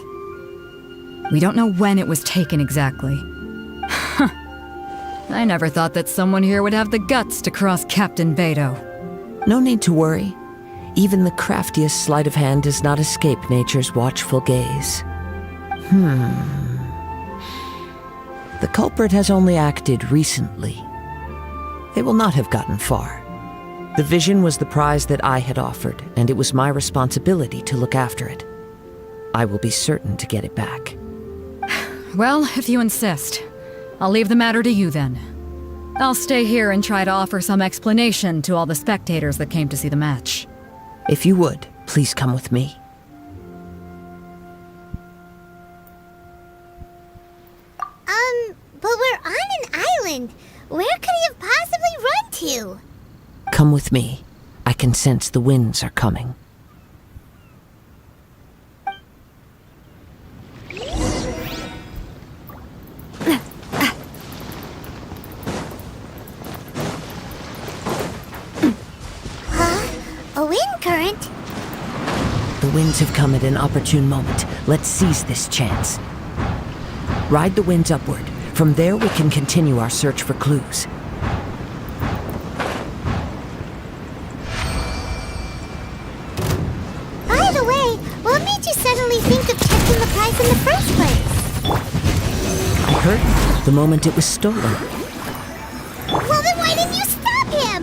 We don't know when it was taken exactly. I never thought that someone here would have the guts to cross Captain Beidou. No need to worry. Even the craftiest sleight of hand does not escape nature's watchful gaze. The culprit has only acted recently. They will not have gotten far. The vision was the prize that I had offered, and it was my responsibility to look after it. I will be certain to get it back. Well, if you insist, I'll leave the matter to you then. I'll stay here and try to offer some explanation to all the spectators that came to see the match. If you would, please come with me. But we're on an island. Where could he have possibly run to? Come with me. I can sense the winds are coming. A wind current? The winds have come at an opportune moment. Let's seize this chance. Ride the winds upward. From there, we can continue our search for clues. By the way, what made you suddenly think of checking the prize in the first place? I heard the moment it was stolen. Well, then why didn't you stop him?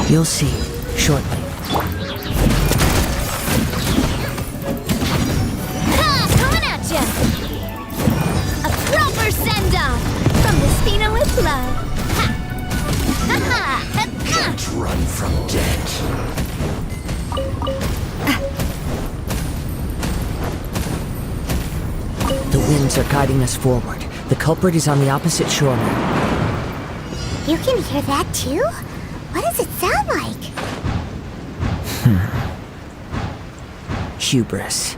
You'll see, shortly. Coming at ya! A proper send-off from the Spina with love. Ha! Ha ha! Can't run from death. The winds are guiding us forward. The culprit is on the opposite shore now. You can hear that too? What does it sound like? Hubris.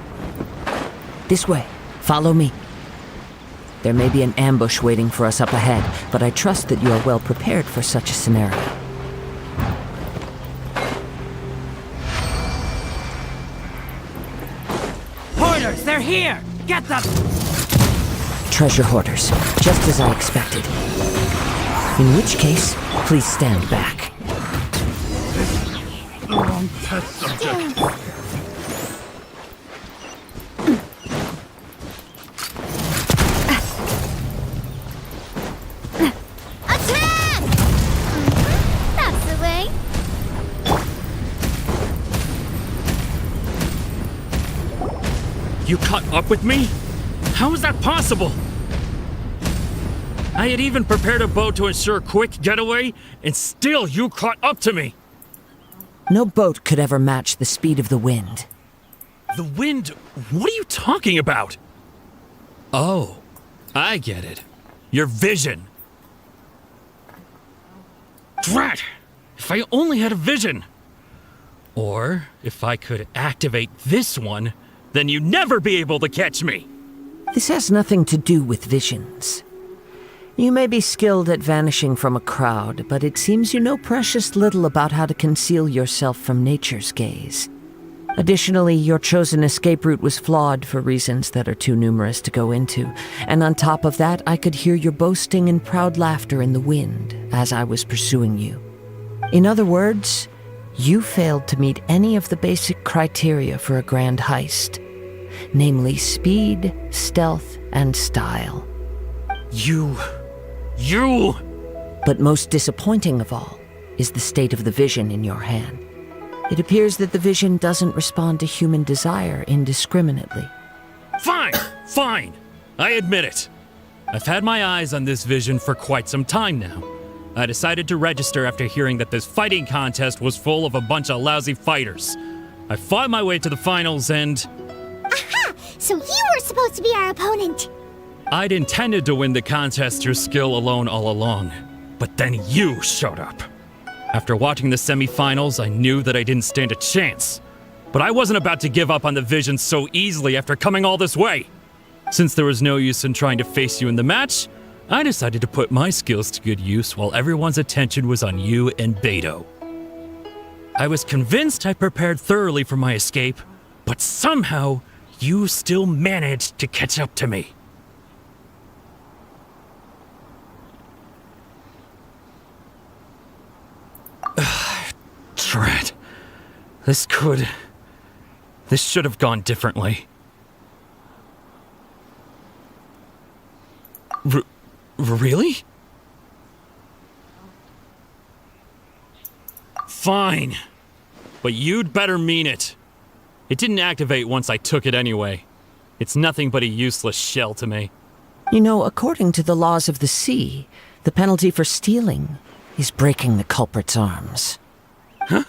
This way. Follow me. There may be an ambush waiting for us up ahead, but I trust that you are well prepared for such a scenario. Hoarders, they're here! Get them! Treasure hoarders, just as I expected. In which case, please stand back. Wrong test subject. Attack! That's the way. You caught up with me? How is that possible? I had even prepared a boat to ensure a quick getaway, and still you caught up to me! No boat could ever match the speed of the wind. The wind? What are you talking about? Oh, I get it. Your vision. Drat! If I only had a vision! Or, if I could activate this one, then you'd never be able to catch me! This has nothing to do with visions. You may be skilled at vanishing from a crowd, but it seems you know precious little about how to conceal yourself from nature's gaze. Additionally, your chosen escape route was flawed for reasons that are too numerous to go into, and on top of that, I could hear your boasting and proud laughter in the wind as I was pursuing you. In other words, you failed to meet any of the basic criteria for a grand heist, namely speed, stealth, and style. You... But most disappointing of all is the state of the vision in your hand. It appears that the vision doesn't respond to human desire indiscriminately. Fine! I admit it. I've had my eyes on this vision for quite some time now. I decided to register after hearing that this fighting contest was full of a bunch of lousy fighters. I fought my way to the finals and... Aha! So you were supposed to be our opponent. I'd intended to win the contest through skill alone all along, but then you showed up. After watching the semifinals, I knew that I didn't stand a chance. But I wasn't about to give up on the vision so easily after coming all this way. Since there was no use in trying to face you in the match, I decided to put my skills to good use while everyone's attention was on you and Beto. I was convinced I prepared thoroughly for my escape, but somehow you still managed to catch up to me. Drat. This should have gone differently. Really? Fine. But you'd better mean it. It didn't activate once I took it anyway. It's nothing but a useless shell to me. You know, according to the laws of the sea, the penalty for stealing is breaking the culprit's arms. Huh?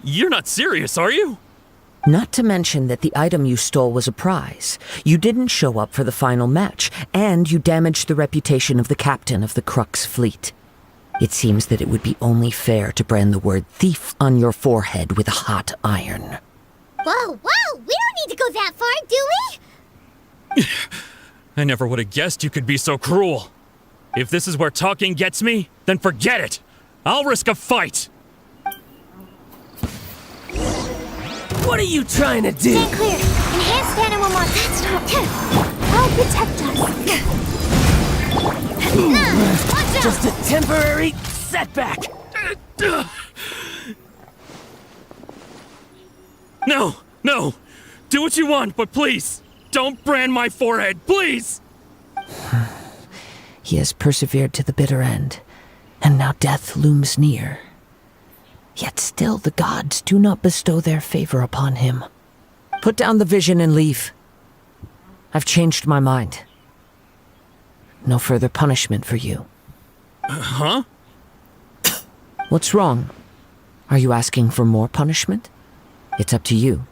You're not serious, are you? Not to mention that the item you stole was a prize. You didn't show up for the final match, and you damaged the reputation of the captain of the Crux fleet. It seems that it would be only fair to brand the word thief on your forehead with a hot iron. Whoa, we don't need to go that far, do we? I never would have guessed you could be so cruel. If this is where talking gets me, then forget it. I'll risk a fight. What are you trying to do? Stand clear. Enhanced animal monster. I'll protect us. Watch out! Just a temporary setback. No. Do what you want, but please, don't brand my forehead, please! He has persevered to the bitter end, and now death looms near. Yet still the gods do not bestow their favor upon him. Put down the vision and leave. I've changed my mind. No further punishment for you. Huh? What's wrong? Are you asking for more punishment? It's up to you.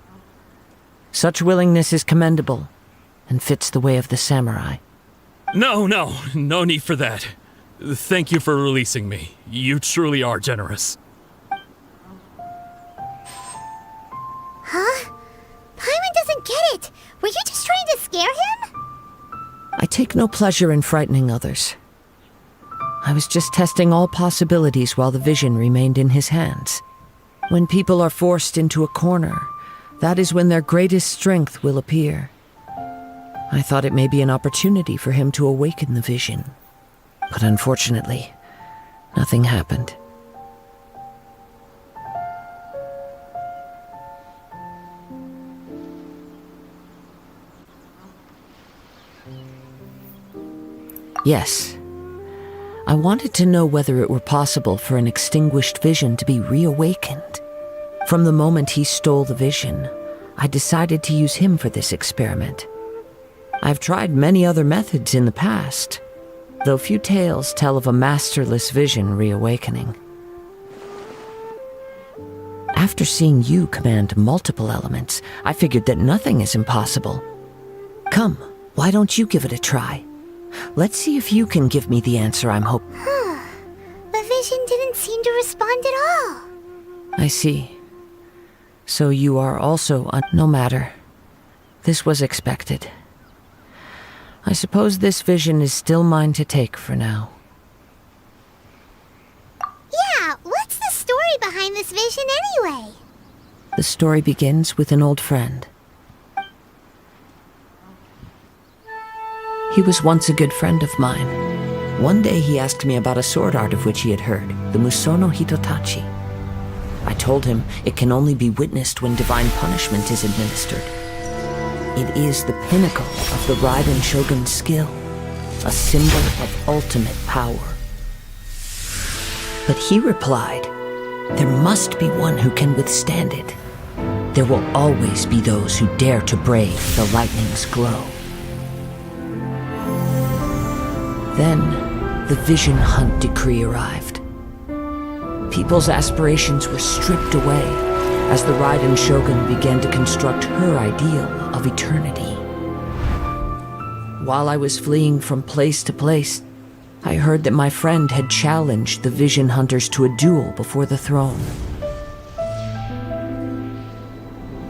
Such willingness is commendable and fits the way of the samurai. No need for that. Thank you for releasing me. You truly are generous. Huh? Paimon doesn't get it. Were you just trying to scare him? I take no pleasure in frightening others. I was just testing all possibilities while the vision remained in his hands. When people are forced into a corner, that is when their greatest strength will appear. I thought it may be an opportunity for him to awaken the vision. But unfortunately, nothing happened. Yes. I wanted to know whether it were possible for an extinguished vision to be reawakened. From the moment he stole the vision, I decided to use him for this experiment. I've tried many other methods in the past, though few tales tell of a masterless vision reawakening. After seeing you command multiple elements, I figured that nothing is impossible. Come, why don't you give it a try? Let's see if you can give me the answer I'm hoping. The vision didn't seem to respond at all. I see. So you are also no matter. This was expected. I suppose this vision is still mine to take for now. Yeah, what's the story behind this vision anyway? The story begins with an old friend. He was once a good friend of mine. One day he asked me about a sword art of which he had heard, the Musono Hitotachi. I told him it can only be witnessed when divine punishment is administered. It is the pinnacle of the Raiden Shogun's skill, a symbol of ultimate power. But he replied, there must be one who can withstand it. There will always be those who dare to brave the lightning's glow. Then, the Vision Hunt decree arrived. People's aspirations were stripped away as the Raiden Shogun began to construct her ideal of eternity. While I was fleeing from place to place, I heard that my friend had challenged the Vision Hunters to a duel before the throne.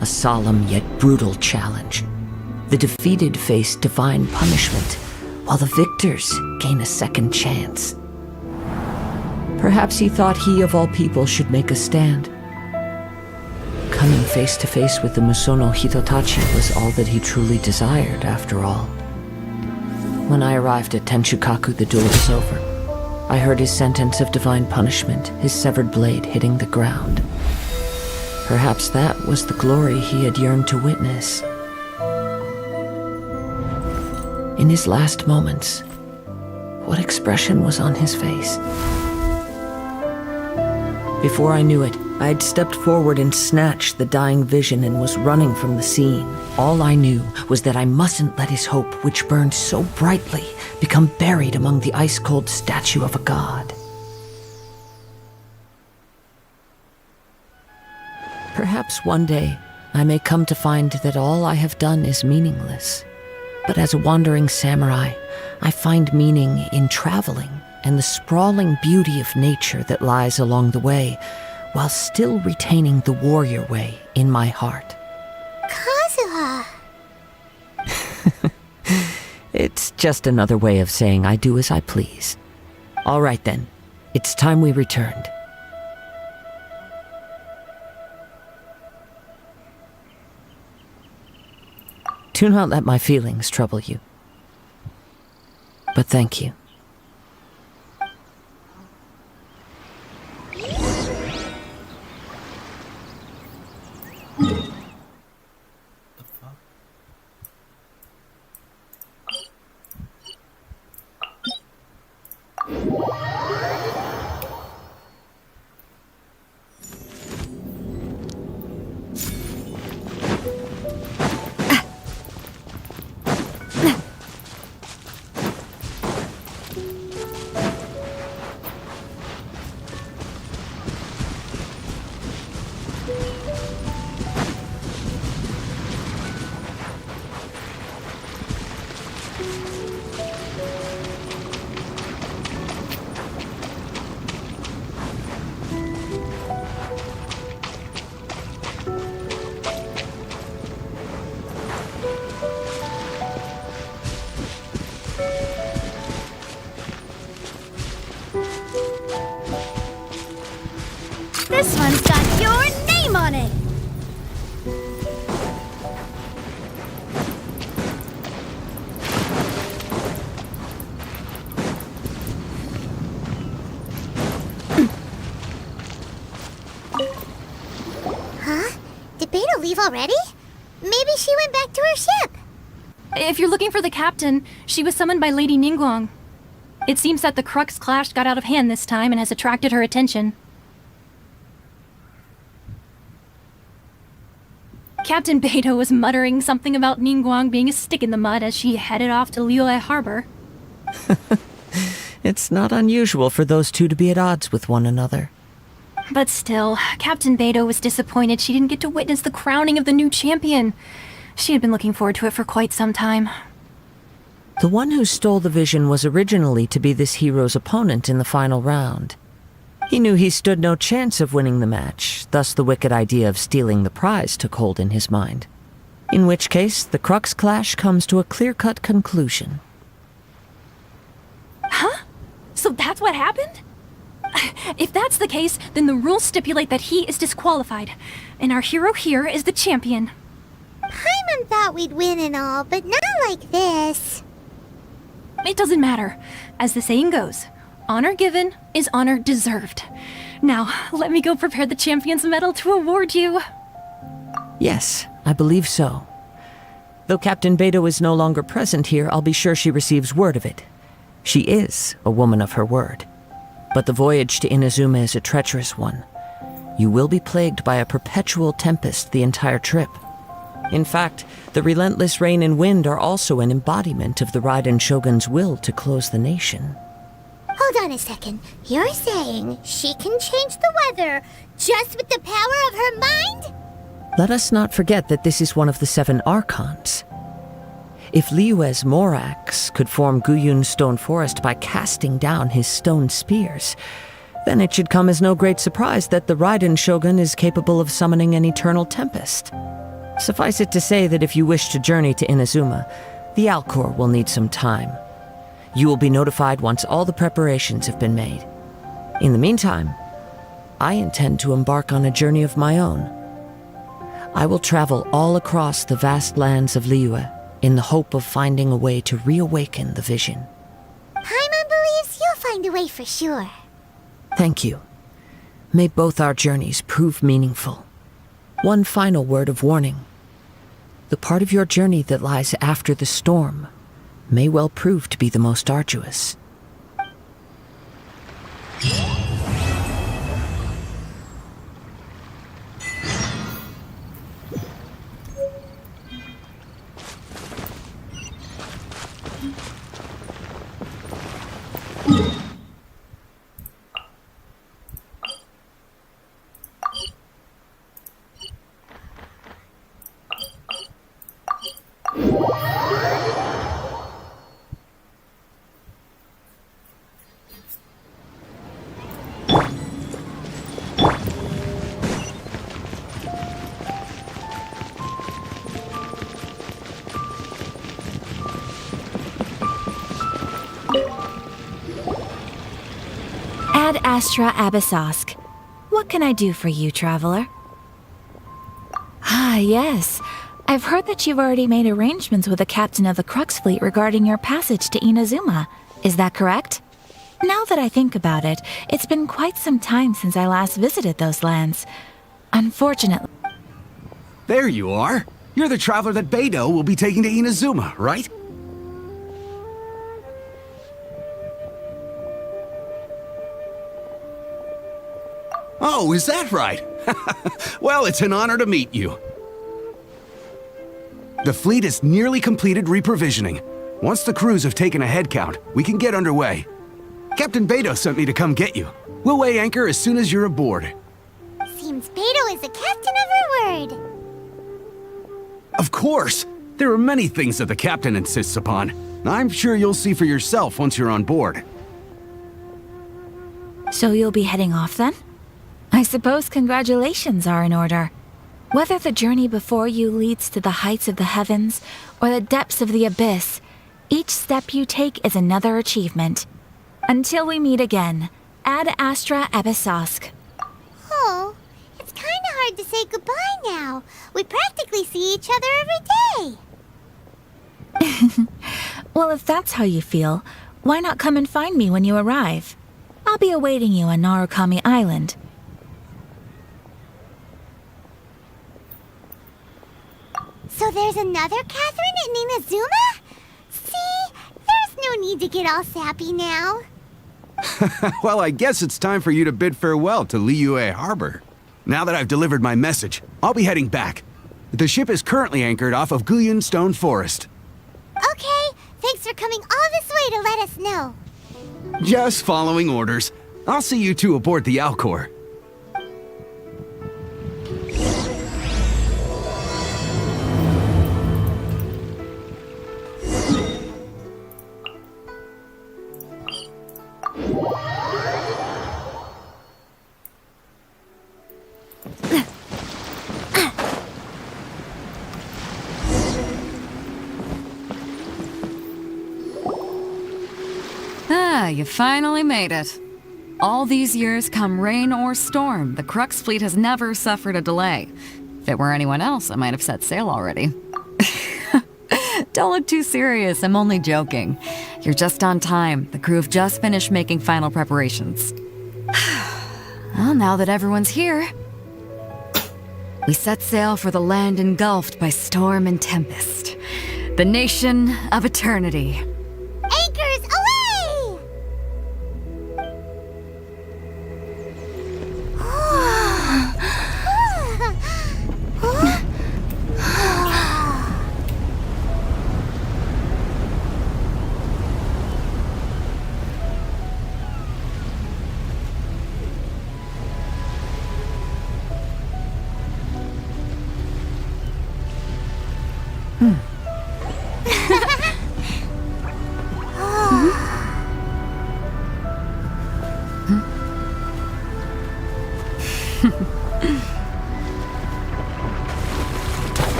A solemn yet brutal challenge. The defeated face divine punishment, while the victors gain a second chance. Perhaps he thought he of all people should make a stand. Coming face to face with the Musono Hitotachi was all that he truly desired, after all. When I arrived at Tenshukaku, the duel was over. I heard his sentence of divine punishment, his severed blade hitting the ground. Perhaps that was the glory he had yearned to witness. In his last moments, what expression was on his face? Before I knew it, I had stepped forward and snatched the dying vision and was running from the scene. All I knew was that I mustn't let his hope, which burned so brightly, become buried among the ice-cold statue of a god. Perhaps one day, I may come to find that all I have done is meaningless. But as a wandering samurai, I find meaning in traveling and the sprawling beauty of nature that lies along the way, while still retaining the warrior way in my heart. Kazuha! It's just another way of saying I do as I please. All right then, it's time we returned. Do not let my feelings trouble you. But thank you. Beidou leave already? Maybe she went back to her ship. If you're looking for the captain, she was summoned by Lady Ningguang. It seems that the Crux clash got out of hand this time and has attracted her attention. Captain Beidou was muttering something about Ningguang being a stick in the mud as she headed off to Liyue Harbor. It's not unusual for those two to be at odds with one another. But still, Captain Beidou was disappointed she didn't get to witness the crowning of the new champion. She had been looking forward to it for quite some time. The one who stole the vision was originally to be this hero's opponent in the final round. He knew he stood no chance of winning the match, thus the wicked idea of stealing the prize took hold in his mind. In which case, the Crux clash comes to a clear-cut conclusion. Huh? So that's what happened? If that's the case, then the rules stipulate that he is disqualified, and our hero here is the champion. Paimon thought we'd win and all, but not like this. It doesn't matter. As the saying goes, honor given is honor deserved. Now, let me go prepare the champion's medal to award you. Yes, I believe so. Though Captain Beidou is no longer present here, I'll be sure she receives word of it. She is a woman of her word. But the voyage to Inazuma is a treacherous one. You will be plagued by a perpetual tempest the entire trip. In fact, the relentless rain and wind are also an embodiment of the Raiden Shogun's will to close the nation. Hold on a second. You're saying she can change the weather just with the power of her mind? Let us not forget that this is one of the 7 Archons. If Liyue's Morax could form Guyun's stone forest by casting down his stone spears, then it should come as no great surprise that the Raiden Shogun is capable of summoning an eternal tempest. Suffice it to say that if you wish to journey to Inazuma, the Alcor will need some time. You will be notified once all the preparations have been made. In the meantime, I intend to embark on a journey of my own. I will travel all across the vast lands of Liyue in the hope of finding a way to reawaken the vision. Paimon believes you'll find a way for sure. Thank you. May both our journeys prove meaningful. One final word of warning. The part of your journey that lies after the storm may well prove to be the most arduous. Ad Astra Abyssosk. What can I do for you, traveler? Ah, yes. I've heard that you've already made arrangements with the captain of the Crux fleet regarding your passage to Inazuma. Is that correct? Now that I think about it, it's been quite some time since I last visited those lands. Unfortunately... There you are. You're the traveler that Beidou will be taking to Inazuma, right? Oh, is that right? Well, it's an honor to meet you. The fleet is nearly completed reprovisioning. Once the crews have taken a head count, we can get underway. Captain Beidou sent me to come get you. We'll weigh anchor as soon as you're aboard. Seems Beidou is the captain of her word. Of course! There are many things that the captain insists upon. I'm sure you'll see for yourself once you're on board. So you'll be heading off then? I suppose congratulations are in order. Whether the journey before you leads to the heights of the heavens or the depths of the abyss, each step you take is another achievement. Until we meet again, Ad Astra Abyssosk. Oh, it's kinda hard to say goodbye now. We practically see each other every day. Well, if that's how you feel, why not come and find me when you arrive? I'll be awaiting you on Narukami Island. So there's another Catherine in Inazuma? See? There's no need to get all sappy now. Well, I guess it's time for you to bid farewell to Liyue Harbor. Now that I've delivered my message, I'll be heading back. The ship is currently anchored off of Guyan Stone Forest. Okay, thanks for coming all this way to let us know. Just following orders. I'll see you two aboard the Alcor. Ah, you finally made it. All these years, come rain or storm, the Crux fleet has never suffered a delay. If it were anyone else, I might have set sail already. Don't look too serious, I'm only joking. You're just on time. The crew have just finished making final preparations. Well, now that everyone's here, we set sail for the land engulfed by storm and tempest. The nation of eternity. Anchors away!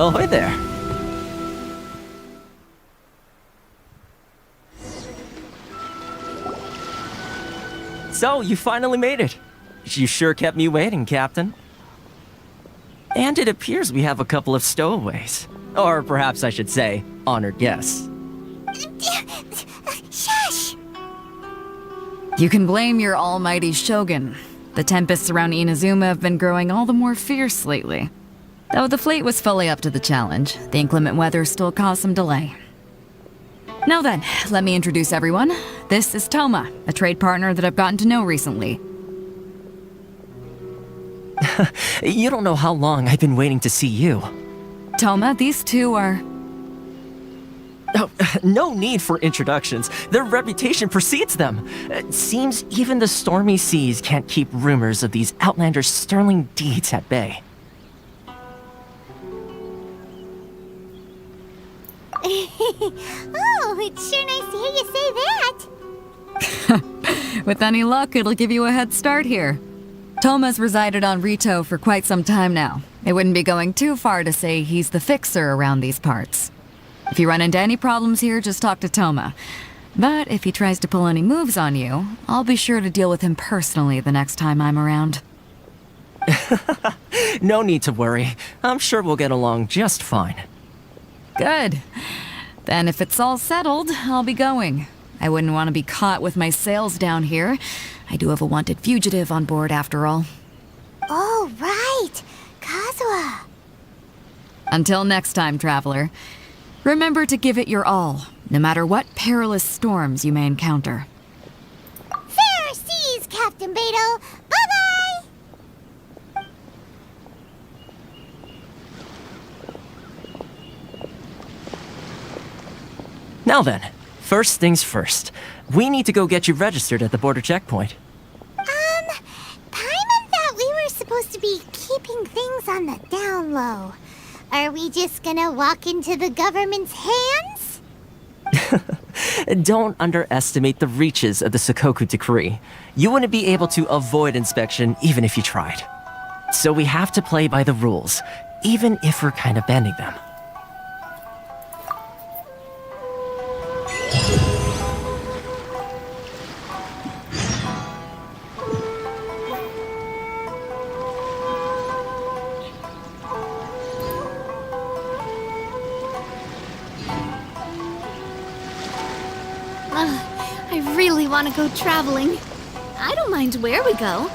Ahoy there. So, you finally made it. You sure kept me waiting, Captain. And it appears we have a couple of stowaways. Or perhaps I should say, honored guests. Shush! You can blame your almighty shogun. The tempests around Inazuma have been growing all the more fierce lately. Though the fleet was fully up to the challenge, the inclement weather still caused some delay. Now then, let me introduce everyone. This is Toma, a trade partner that I've gotten to know recently. You don't know how long I've been waiting to see you. Toma, these two are... Oh, no need for introductions. Their reputation precedes them. It seems even the stormy seas can't keep rumors of these outlanders' sterling deeds at bay. Oh, it's sure nice to hear you say that. With any luck, it'll give you a head start here. Toma's resided on Rito for quite some time now. It wouldn't be going too far to say he's the fixer around these parts. If you run into any problems here, just talk to Toma. But if he tries to pull any moves on you, I'll be sure to deal with him personally the next time I'm around. No need to worry. I'm sure we'll get along just fine. Good. Then if it's all settled, I'll be going. I wouldn't want to be caught with my sails down here. I do have a wanted fugitive on board after all. Oh, right. Kazuha. Until next time, traveler. Remember to give it your all, no matter what perilous storms you may encounter. Fair seas, Captain Beto. Bye-bye! Now then, first things first. We need to go get you registered at the border checkpoint. Paimon thought we were supposed to be keeping things on the down low. Are we just gonna walk into the government's hands? Don't underestimate the reaches of the Sakoku Decree. You wouldn't be able to avoid inspection even if you tried. So we have to play by the rules, even if we're kind of bending them. I really want to go traveling. I don't mind where we go,